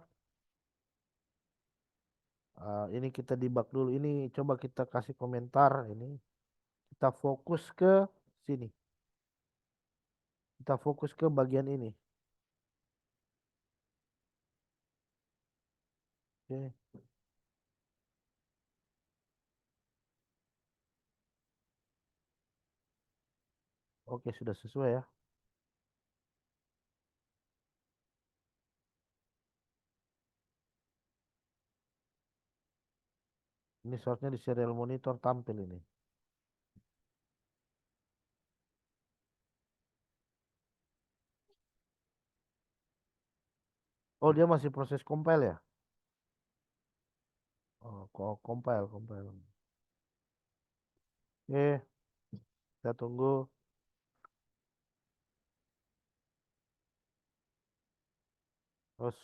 Ini kita debug dulu. Ini coba kita kasih komentar. Ini kita fokus ke sini. Kita fokus ke bagian ini. Oke, oke sudah sesuai ya. Ini source-nya di serial monitor tampil ini. Oh, dia masih proses compile ya? Oh, kok compile. Oke, kita tunggu. Terus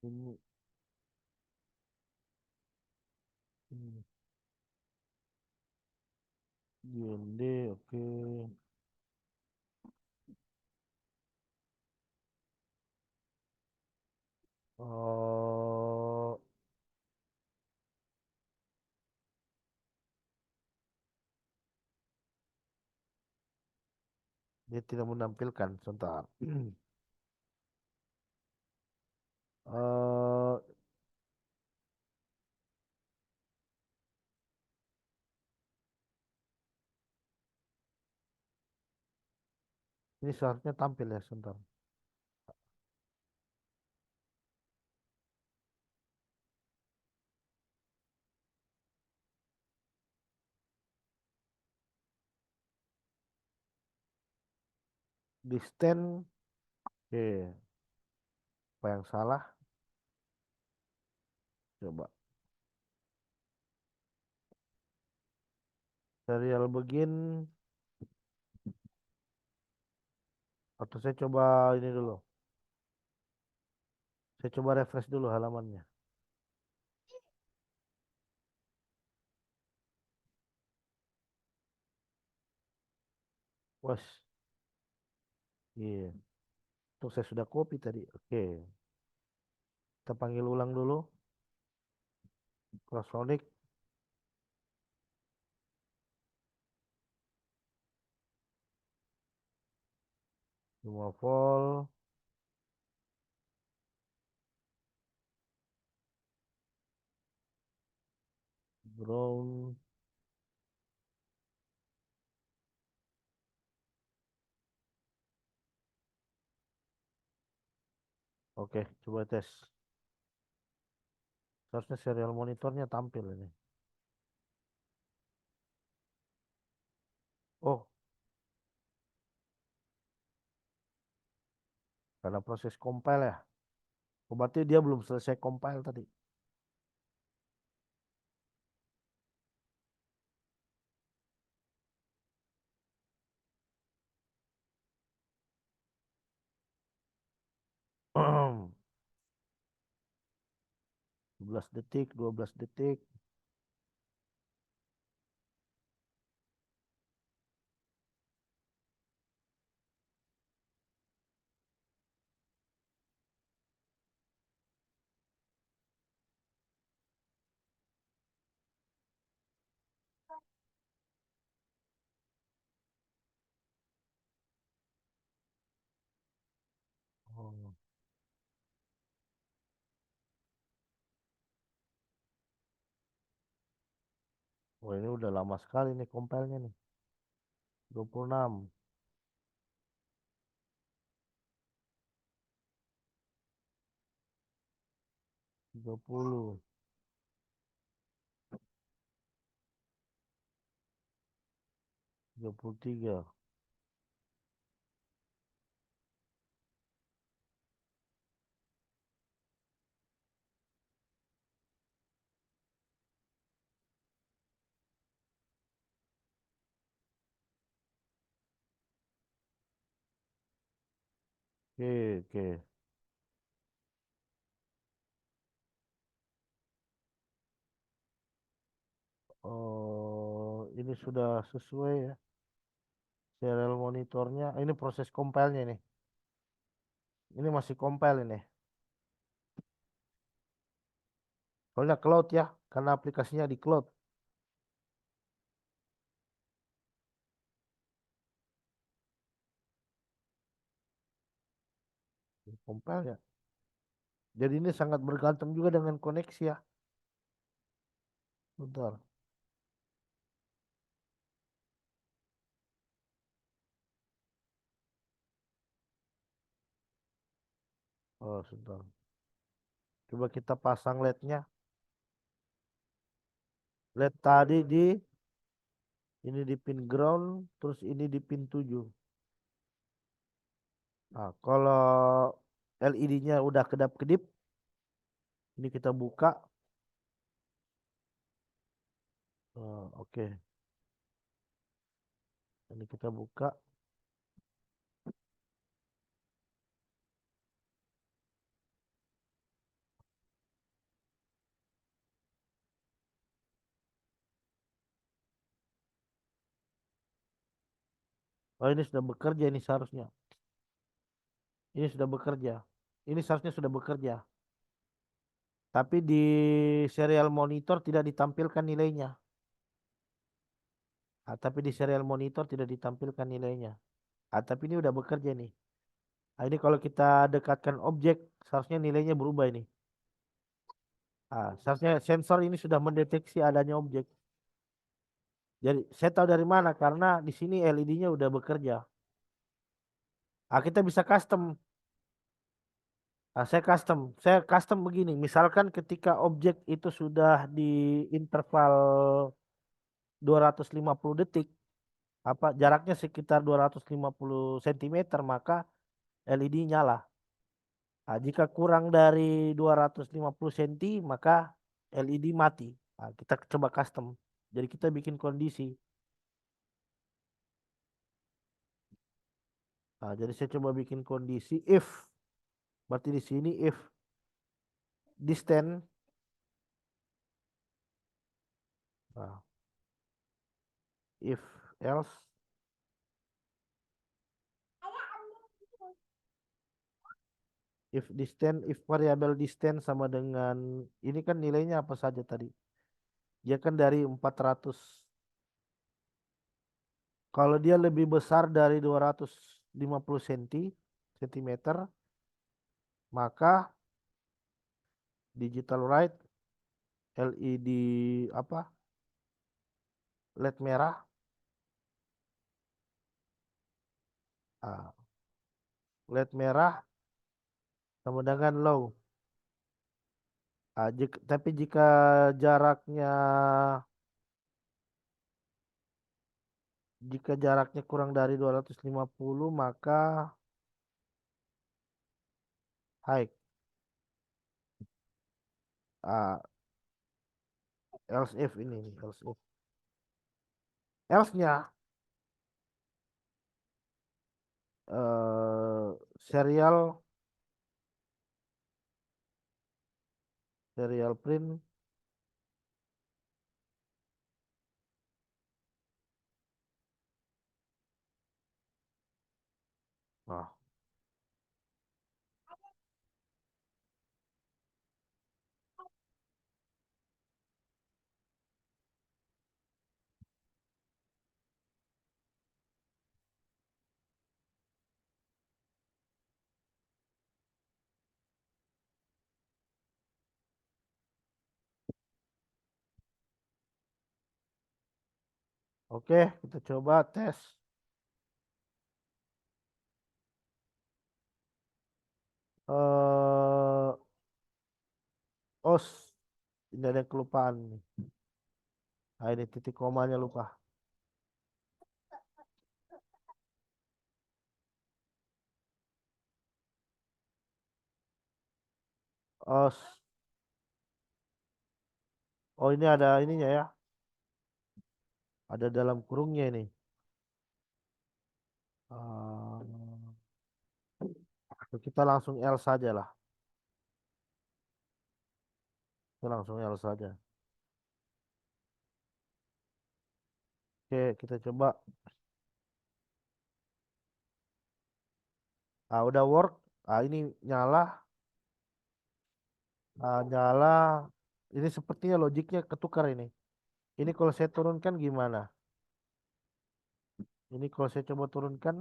ini, ini GND, oke. Oh, dia tidak menampilkan. Sebentar. eh ini seharusnya tampil ya, sebentar. Distance, oke. Apa yang salah? Coba. Serial begin, atau saya coba ini dulu. Saya coba refresh dulu halamannya. Wes, iya. Tuh saya sudah copy tadi. Oke. Kita panggil ulang dulu. Crossonic, 5 volt. Ground. Oke, coba tes. Seharusnya serial monitornya tampil ini. Oh, karena proses compile ya. Oh, berarti dia belum selesai compile tadi. Dua 12 detik, 12 detik. Oh ini udah lama sekali nih compile-nya nih. 26, 30, 33. Oke, oke. Oh, ini sudah sesuai ya. Serial monitornya. Ini proses compile-nya nih. Ini masih compile ini. Soalnya cloud ya, karena aplikasinya di cloud. Compile ya. Jadi ini sangat bergantung juga dengan koneksi ya. Bentar. Oh, sebentar. Coba kita pasang LED-nya. LED tadi di ini di pin ground, terus ini di pin 7. Nah, kalau LED-nya udah kedap-kedip, ini kita buka. Oke. Ini kita buka. Oh, ini sudah bekerja ini seharusnya. Ini sudah bekerja. Ini seharusnya sudah bekerja. Tapi di serial monitor tidak ditampilkan nilainya. Tapi di serial monitor tidak ditampilkan nilainya. Tapi ini udah bekerja nih. Ini kalau kita dekatkan objek, seharusnya nilainya berubah ini. Seharusnya sensor ini sudah mendeteksi adanya objek. Jadi saya tahu dari mana karena di sini LED-nya udah bekerja. Kita bisa custom. Saya custom begini. Misalkan ketika objek itu sudah di interval 250 detik, jaraknya sekitar 250 cm, maka LED nyala. Jika kurang dari 250 cm, maka LED mati. Kita coba custom. Jadi kita bikin kondisi. Jadi saya coba bikin kondisi if. Berarti di sini if distance. Nah, if else. If variable distance sama dengan ini kan nilainya apa saja tadi? Dia kan dari 400. Kalau dia lebih besar dari 250 cm, maka digital write LED LED merah. Ah, LED merah sama dengan low. Tapi jika jaraknya kurang dari 250, maka high. Ah, else if ini else if. Else-nya serial print. Nah, Oke, kita coba tes. Eh, os, ini ada yang kelupaan nih. Nah, ini titik komanya lupa. Os. Oh, ini ada ininya ya. Ada dalam kurungnya ini. Kita langsung L saja lah. Kita langsung L saja. Oke, kita coba. Ah, udah work. Ah, ini nyala. Ah, nyala. Ini sepertinya logiknya ketukar ini. Ini kalau saya turunkan gimana? Ini kalau saya coba turunkan.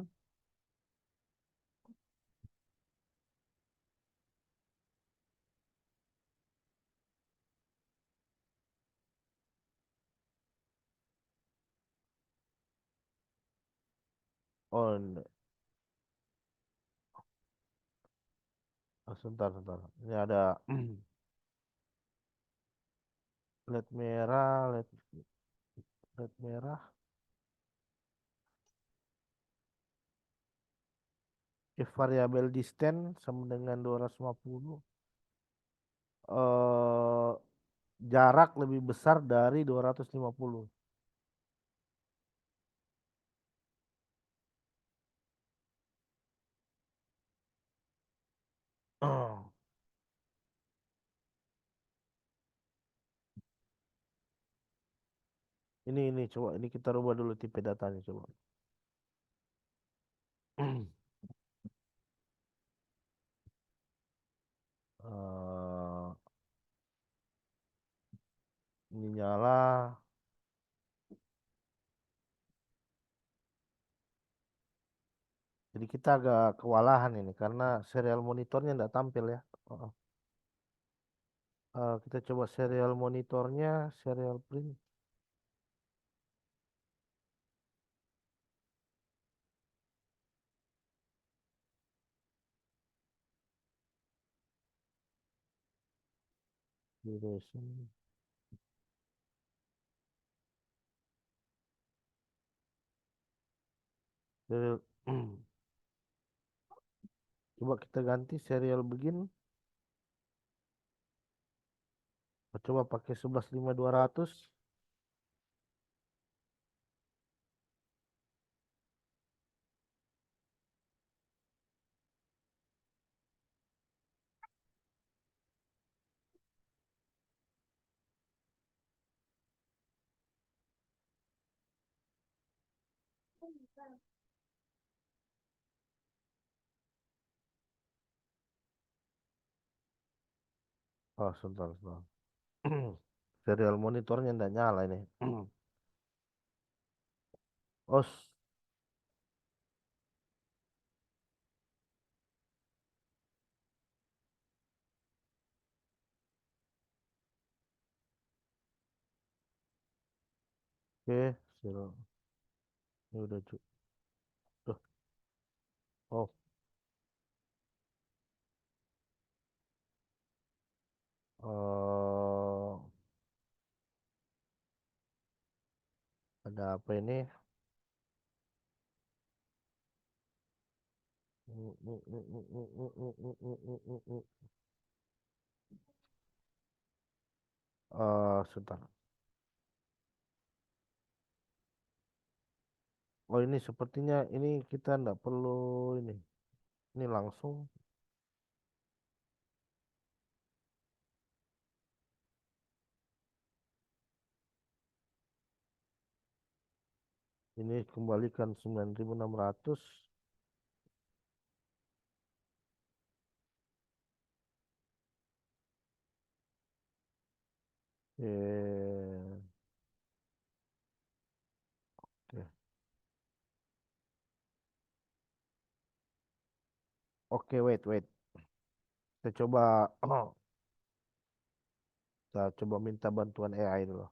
Oh, sebentar, sebentar. Ini ada LED merah, LED merah. If variabel distance sama dengan 250. Eh, jarak lebih besar dari 250. Ini coba ini kita rubah dulu tipe datanya coba. Eh, ini nyala. Jadi kita agak kewalahan ini karena serial monitornya tidak tampil ya. Oh, kita coba serial monitornya, serial print. Duration. Serial. Coba kita ganti serial begin. Coba pakai 11.5200. Oh, sebentar, sebentar. Serial monitornya tidak nyala ini. Os. Oke, serial. Ini udah cukup. Oh, eh, ada apa ini? Sebentar. Oh, ini sepertinya ini kita nggak perlu ini. Ini langsung. Ini kembalikan 9.600. Eh, oke. Oke, wait, wait. Kita coba, kita coba minta bantuan AI dulu.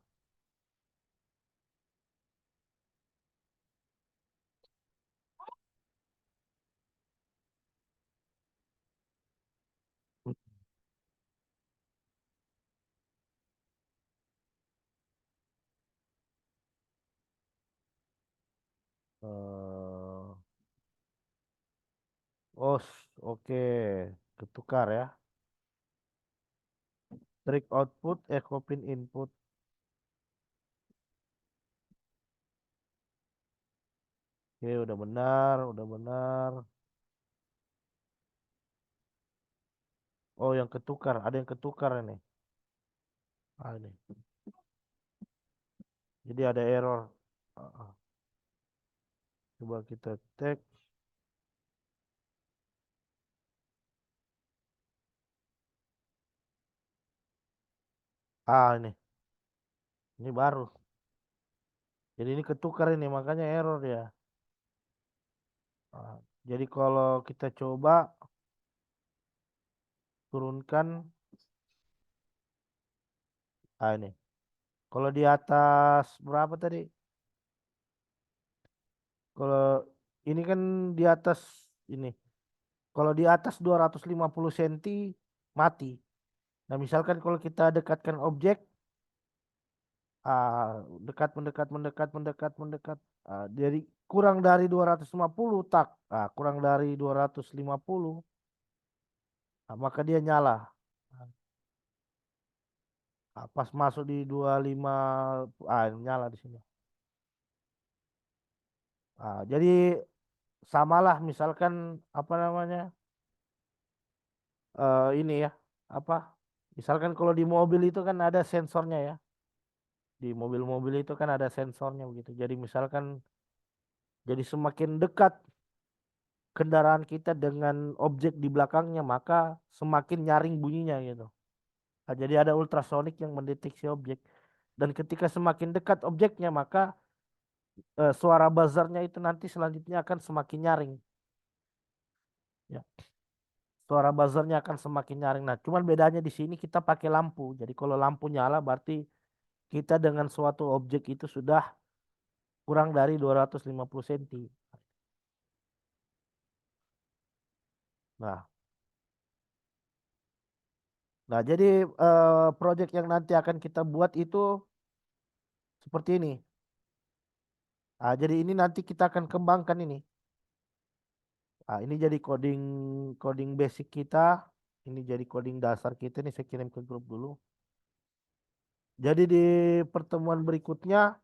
Eh, oh, oke. Ketukar ya. Trig output, echo pin input. Oke, udah benar, udah benar. Oh, yang ketukar, ada yang ketukar ini. Ah, ini. Jadi ada error. Ah, ah. Coba kita cek. Ah, ini baru. Jadi ini ketukar ini, makanya error ya. Ah, jadi kalau kita coba turunkan, ini. Kalau di atas berapa tadi? Kalau ini kan di atas ini. Kalau di atas 250 cm mati. Nah, misalkan kalau kita dekatkan objek, dekat mendekat mendekat mendekat mendekat, dari kurang dari 250 tak, kurang dari 250, maka dia nyala. Pas masuk di 25, nyala di sini. Jadi samalah misalkan apa namanya, ini ya, apa, misalkan kalau di mobil itu kan ada sensornya ya, di mobil-mobil itu kan ada sensornya begitu. Jadi misalkan, jadi semakin dekat kendaraan kita dengan objek di belakangnya, maka semakin nyaring bunyinya gitu. Jadi ada ultrasonik yang mendeteksi objek, dan ketika semakin dekat objeknya, maka suara buzzernya itu nanti selanjutnya akan semakin nyaring ya. Suara buzzernya akan semakin nyaring. Nah, cuman bedanya di sini kita pakai lampu. Jadi kalau lampu nyala berarti kita dengan suatu objek itu sudah kurang dari 250 cm. Nah, jadi proyek yang nanti akan kita buat itu seperti ini. Jadi ini nanti kita akan kembangkan ini. Ini jadi coding coding basic kita. Ini jadi coding dasar kita. Ini saya kirim ke grup dulu. Jadi di pertemuan berikutnya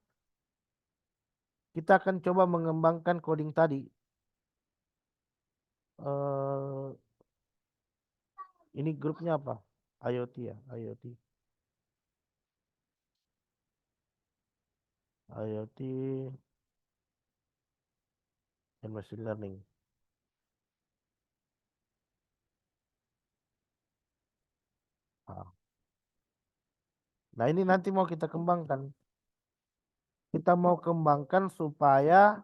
kita akan coba mengembangkan coding tadi. Eh, ini grupnya apa? IoT ya, IoT. IoT and machine learning. Nah, ini nanti mau kita kembangkan. Kita mau kembangkan supaya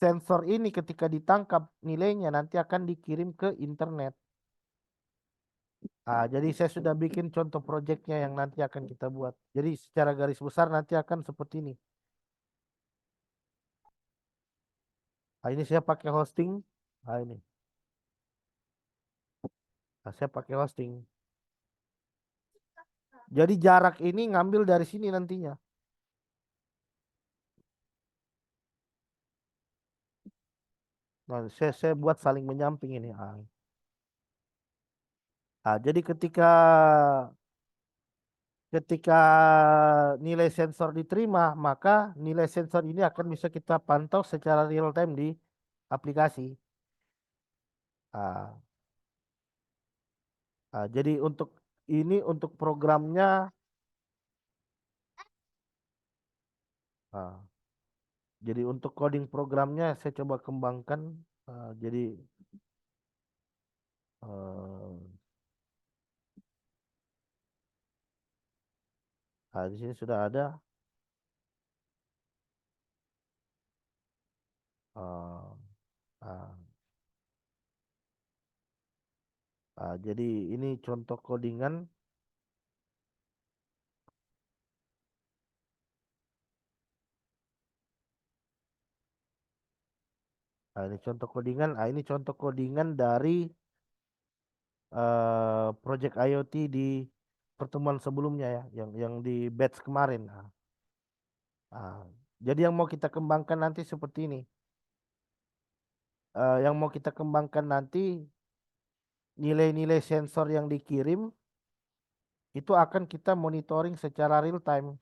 sensor ini ketika ditangkap nilainya nanti akan dikirim ke internet. Jadi saya sudah bikin contoh proyeknya yang nanti akan kita buat. Jadi secara garis besar nanti akan seperti ini. Ini saya pakai hosting. Ini. Saya pakai hosting. Jadi jarak ini ngambil dari sini nantinya. Nah, saya buat saling menyamping ini. Jadi ketika ketika nilai sensor diterima, maka nilai sensor ini akan bisa kita pantau secara real time di aplikasi. Ah, jadi untuk ini untuk programnya, ah, jadi untuk coding programnya saya coba kembangkan. Jadi eh, di sini sudah ada. ah, ah, jadi ini contoh codingan. Ini contoh codingan. Ini contoh codingan dari project IoT di pertemuan sebelumnya ya, yang di batch kemarin. Ah, Jadi yang mau kita kembangkan nanti seperti ini. Yang mau kita kembangkan nanti nilai-nilai sensor yang dikirim itu akan kita monitoring secara real time.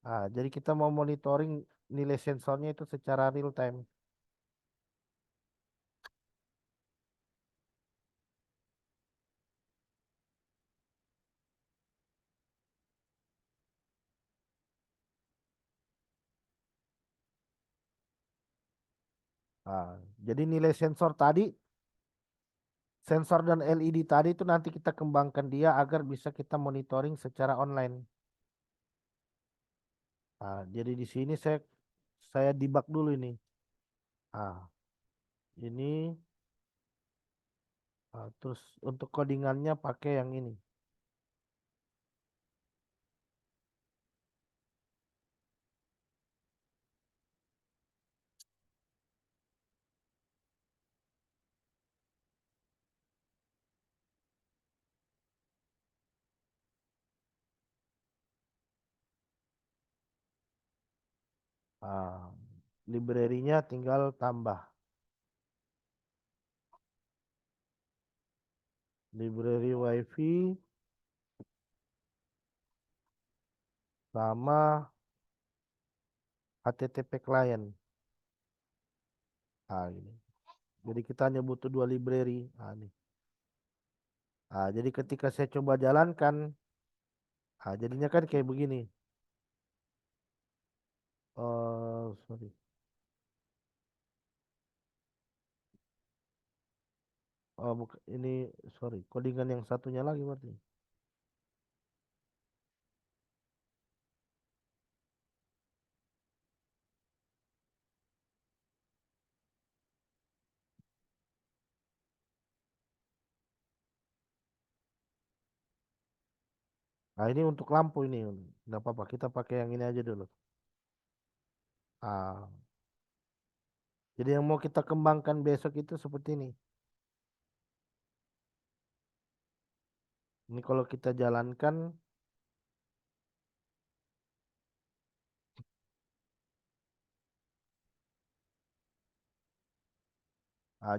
Jadi kita mau monitoring nilai sensornya itu secara real time. Nah, jadi nilai sensor dan LED tadi itu nanti kita kembangkan dia agar bisa kita monitoring secara online. Jadi di sini saya debug dulu ini. Ah, ini terus untuk codingannya pakai yang ini. Ah, library-nya tinggal tambah library WiFi sama HTTP client. Ini. Jadi kita hanya butuh dua library. Ini. Jadi ketika saya coba jalankan, jadinya kan kayak begini. Sorry. Bukan ini, sorry. Codingan yang satunya lagi berarti. Ini untuk lampu ini. Nggak apa-apa, kita pakai yang ini aja dulu. Ah, jadi yang mau kita kembangkan besok itu seperti ini. Ini kalau kita jalankan,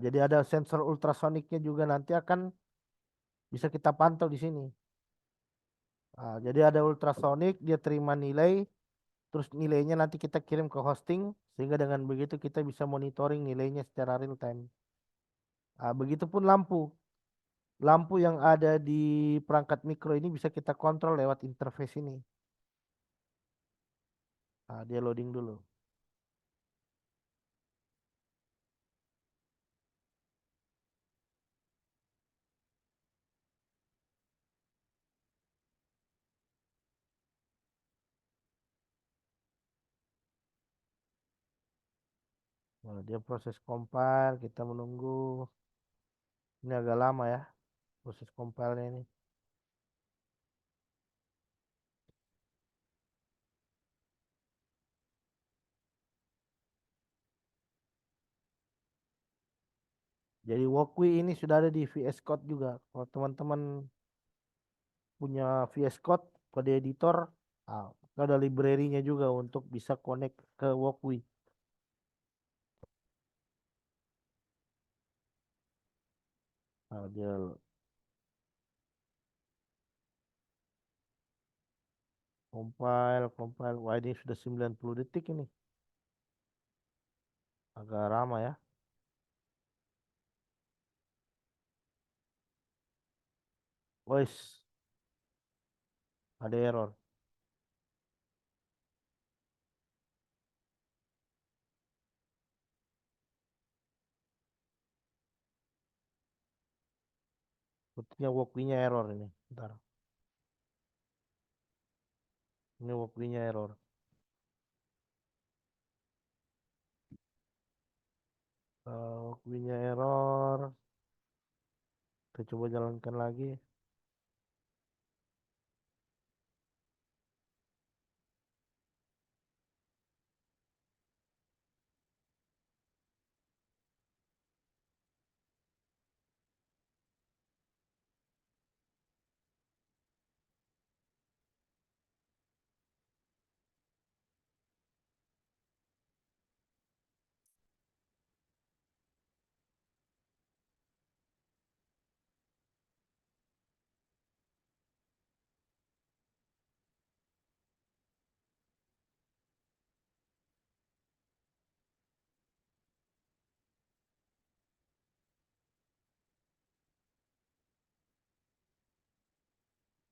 jadi ada sensor ultrasoniknya juga nanti akan bisa kita pantau di sini. Jadi ada ultrasonik, dia terima nilai, terus nilainya nanti kita kirim ke hosting, sehingga dengan begitu kita bisa monitoring nilainya secara real time. Begitupun lampu. Lampu yang ada di perangkat mikro ini bisa kita kontrol lewat interface ini. Dia loading dulu. Nah, dia proses compile, kita menunggu. Ini agak lama ya, proses compile ini. Jadi Walkwi ini sudah ada di VS Code juga. Kalau teman-teman punya VS Code, kode editor, ada library-nya juga untuk bisa connect ke Walkwi. Dia compile. Wah, ini sudah 90 detik ini. Agak lama ya. Wes, ada error. Sepertinya Walkwi-nya error ini. Bentar. Ini Walkwi-nya error. Walkwi-nya error. Kita coba jalankan lagi.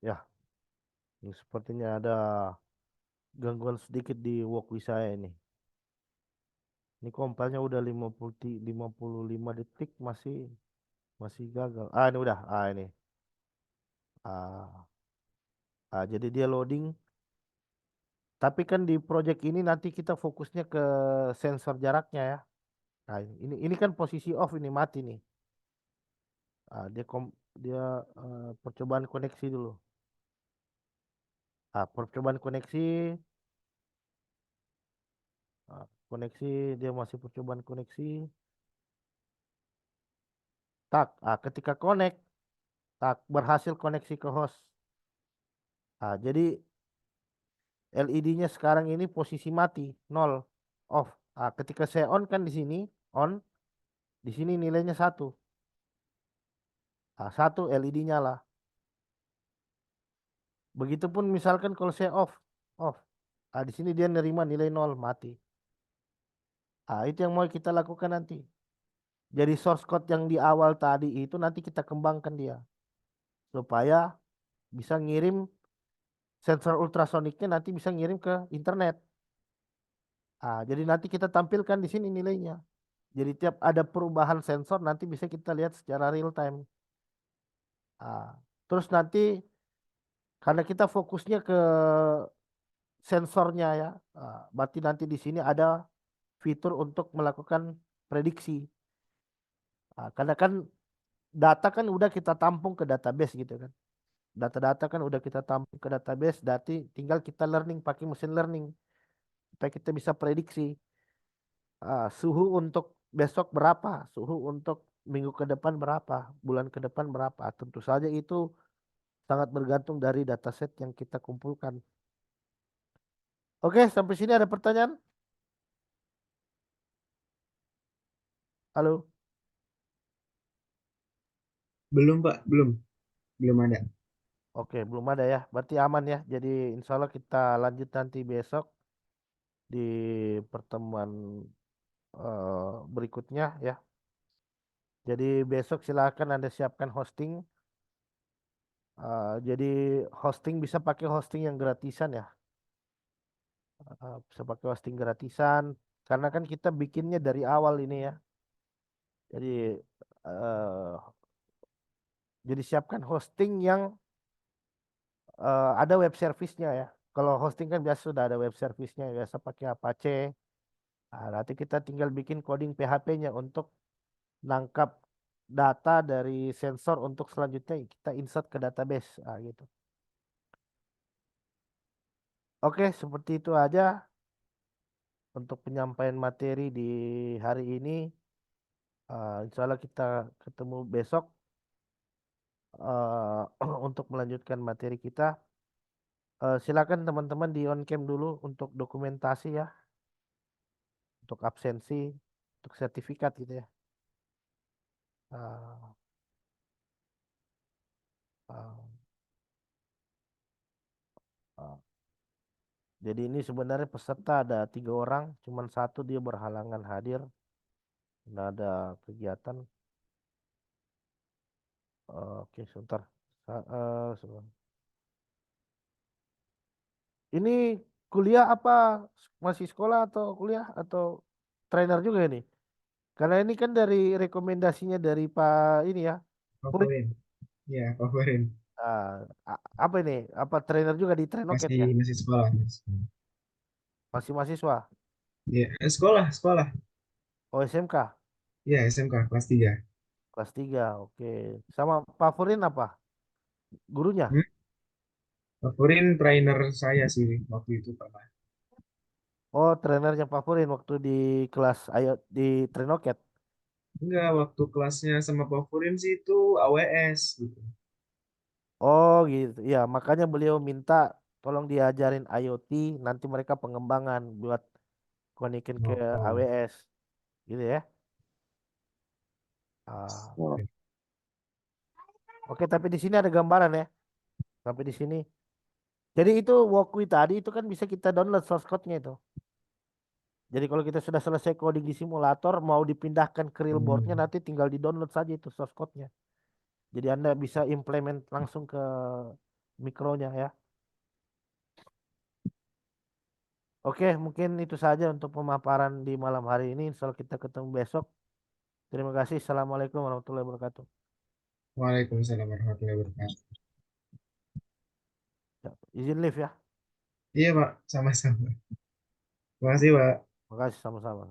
Ya, ini sepertinya ada gangguan sedikit di Walkwi saya ini. Ini kompilnya udah 55 detik masih masih gagal. Ah, ini udah. Ah, ini. Ah, jadi dia loading. Tapi kan di project ini nanti kita fokusnya ke sensor jaraknya ya. Nah, ini kan posisi off ini mati nih. Dia percobaan koneksi dulu. Percobaan koneksi, koneksi dia masih percobaan koneksi. Tak, ketika connect, tak berhasil koneksi ke host. Jadi LED-nya sekarang ini posisi mati, 0, off. Ketika saya on kan di sini on, di sini nilainya 1. 1 LED nyala. Begitupun misalkan kalau saya off, off. Di sini dia nerima nilai 0, mati. Itu yang mau kita lakukan nanti. Jadi source code yang di awal tadi itu nanti kita kembangkan dia supaya bisa ngirim sensor ultrasoniknya, nanti bisa ngirim ke internet. Jadi nanti kita tampilkan di sini nilainya. Jadi tiap ada perubahan sensor nanti bisa kita lihat secara real time. Terus nanti karena kita fokusnya ke sensornya ya, berarti nanti di sini ada fitur untuk melakukan prediksi. Karena kan data kan udah kita tampung ke database gitu kan. Data-data kan udah kita tampung ke database, tinggal kita learning pakai mesin learning supaya kita bisa prediksi suhu untuk besok berapa, suhu untuk minggu ke depan berapa, bulan ke depan berapa. Tentu saja itu sangat bergantung dari dataset yang kita kumpulkan. Oke, sampai sini ada pertanyaan? Halo? Belum, Pak. Belum ada. Oke, belum ada ya. Berarti aman ya. Jadi insya Allah kita lanjut nanti besok di pertemuan berikutnya ya. Jadi besok silakan Anda siapkan hosting. Jadi hosting bisa pakai hosting yang gratisan ya. Bisa pakai hosting gratisan. Karena kan kita bikinnya dari awal ini ya. Jadi uh, siapkan hosting yang ada web service-nya ya. Kalau hosting kan biasa sudah ada web service-nya, biasa pakai Apache. Nanti kita tinggal bikin coding PHP-nya untuk nangkap data dari sensor untuk selanjutnya kita insert ke database. Gitu. Oke, seperti itu aja untuk penyampaian materi di hari ini. Insya Allah kita ketemu besok untuk melanjutkan materi kita. Silakan teman-teman di on cam dulu untuk dokumentasi ya, untuk absensi, untuk sertifikat gitu ya. Uh, uh, uh. Jadi ini sebenarnya peserta ada 3 orang, cuman 1 dia berhalangan hadir. Nah, ada kegiatan. Oke, sebentar. Sebentar. Ini kuliah apa? Masih sekolah atau kuliah atau trainer juga ini? Karena ini kan dari rekomendasinya dari Pak ini ya. Murid. Favorit. Ya, favorit. Apa ini? Apa trainer juga di Trenoket Masih ya? masih sekolah. Masih mahasiswa? Ya, sekolah. Oh, SMK? Ya, SMK kelas 3. Kelas 3, oke. Sama favorit apa? Gurunya? Favorit trainer saya sih waktu itu, Pak. Oh, trainernya favorit waktu di kelas ayo di Trenoket. Enggak, waktu kelasnya sama Favorin sih itu AWS gitu. Oh, gitu. Ya, makanya beliau minta tolong diajarin IoT, nanti mereka pengembangan buat konekin ke Oh. AWS. Gitu ya. Ah, Oke, tapi di sini ada gambaran ya. Sampai di sini. Jadi itu Walkwi tadi itu kan bisa kita download source code-nya itu. Jadi kalau kita sudah selesai coding di simulator, mau dipindahkan ke real board-nya Hmm. nanti tinggal di download saja itu source code-nya. Jadi Anda bisa implement langsung ke mikronya ya. Oke, mungkin itu saja untuk pemaparan di malam hari ini. Insya Allah kita ketemu besok. Terima kasih. Assalamualaikum warahmatullahi wabarakatuh. Waalaikumsalam warahmatullahi wabarakatuh. Ya, izin live ya. Iya Pak, sama-sama. Terima kasih Pak. Terima kasih sama-sama.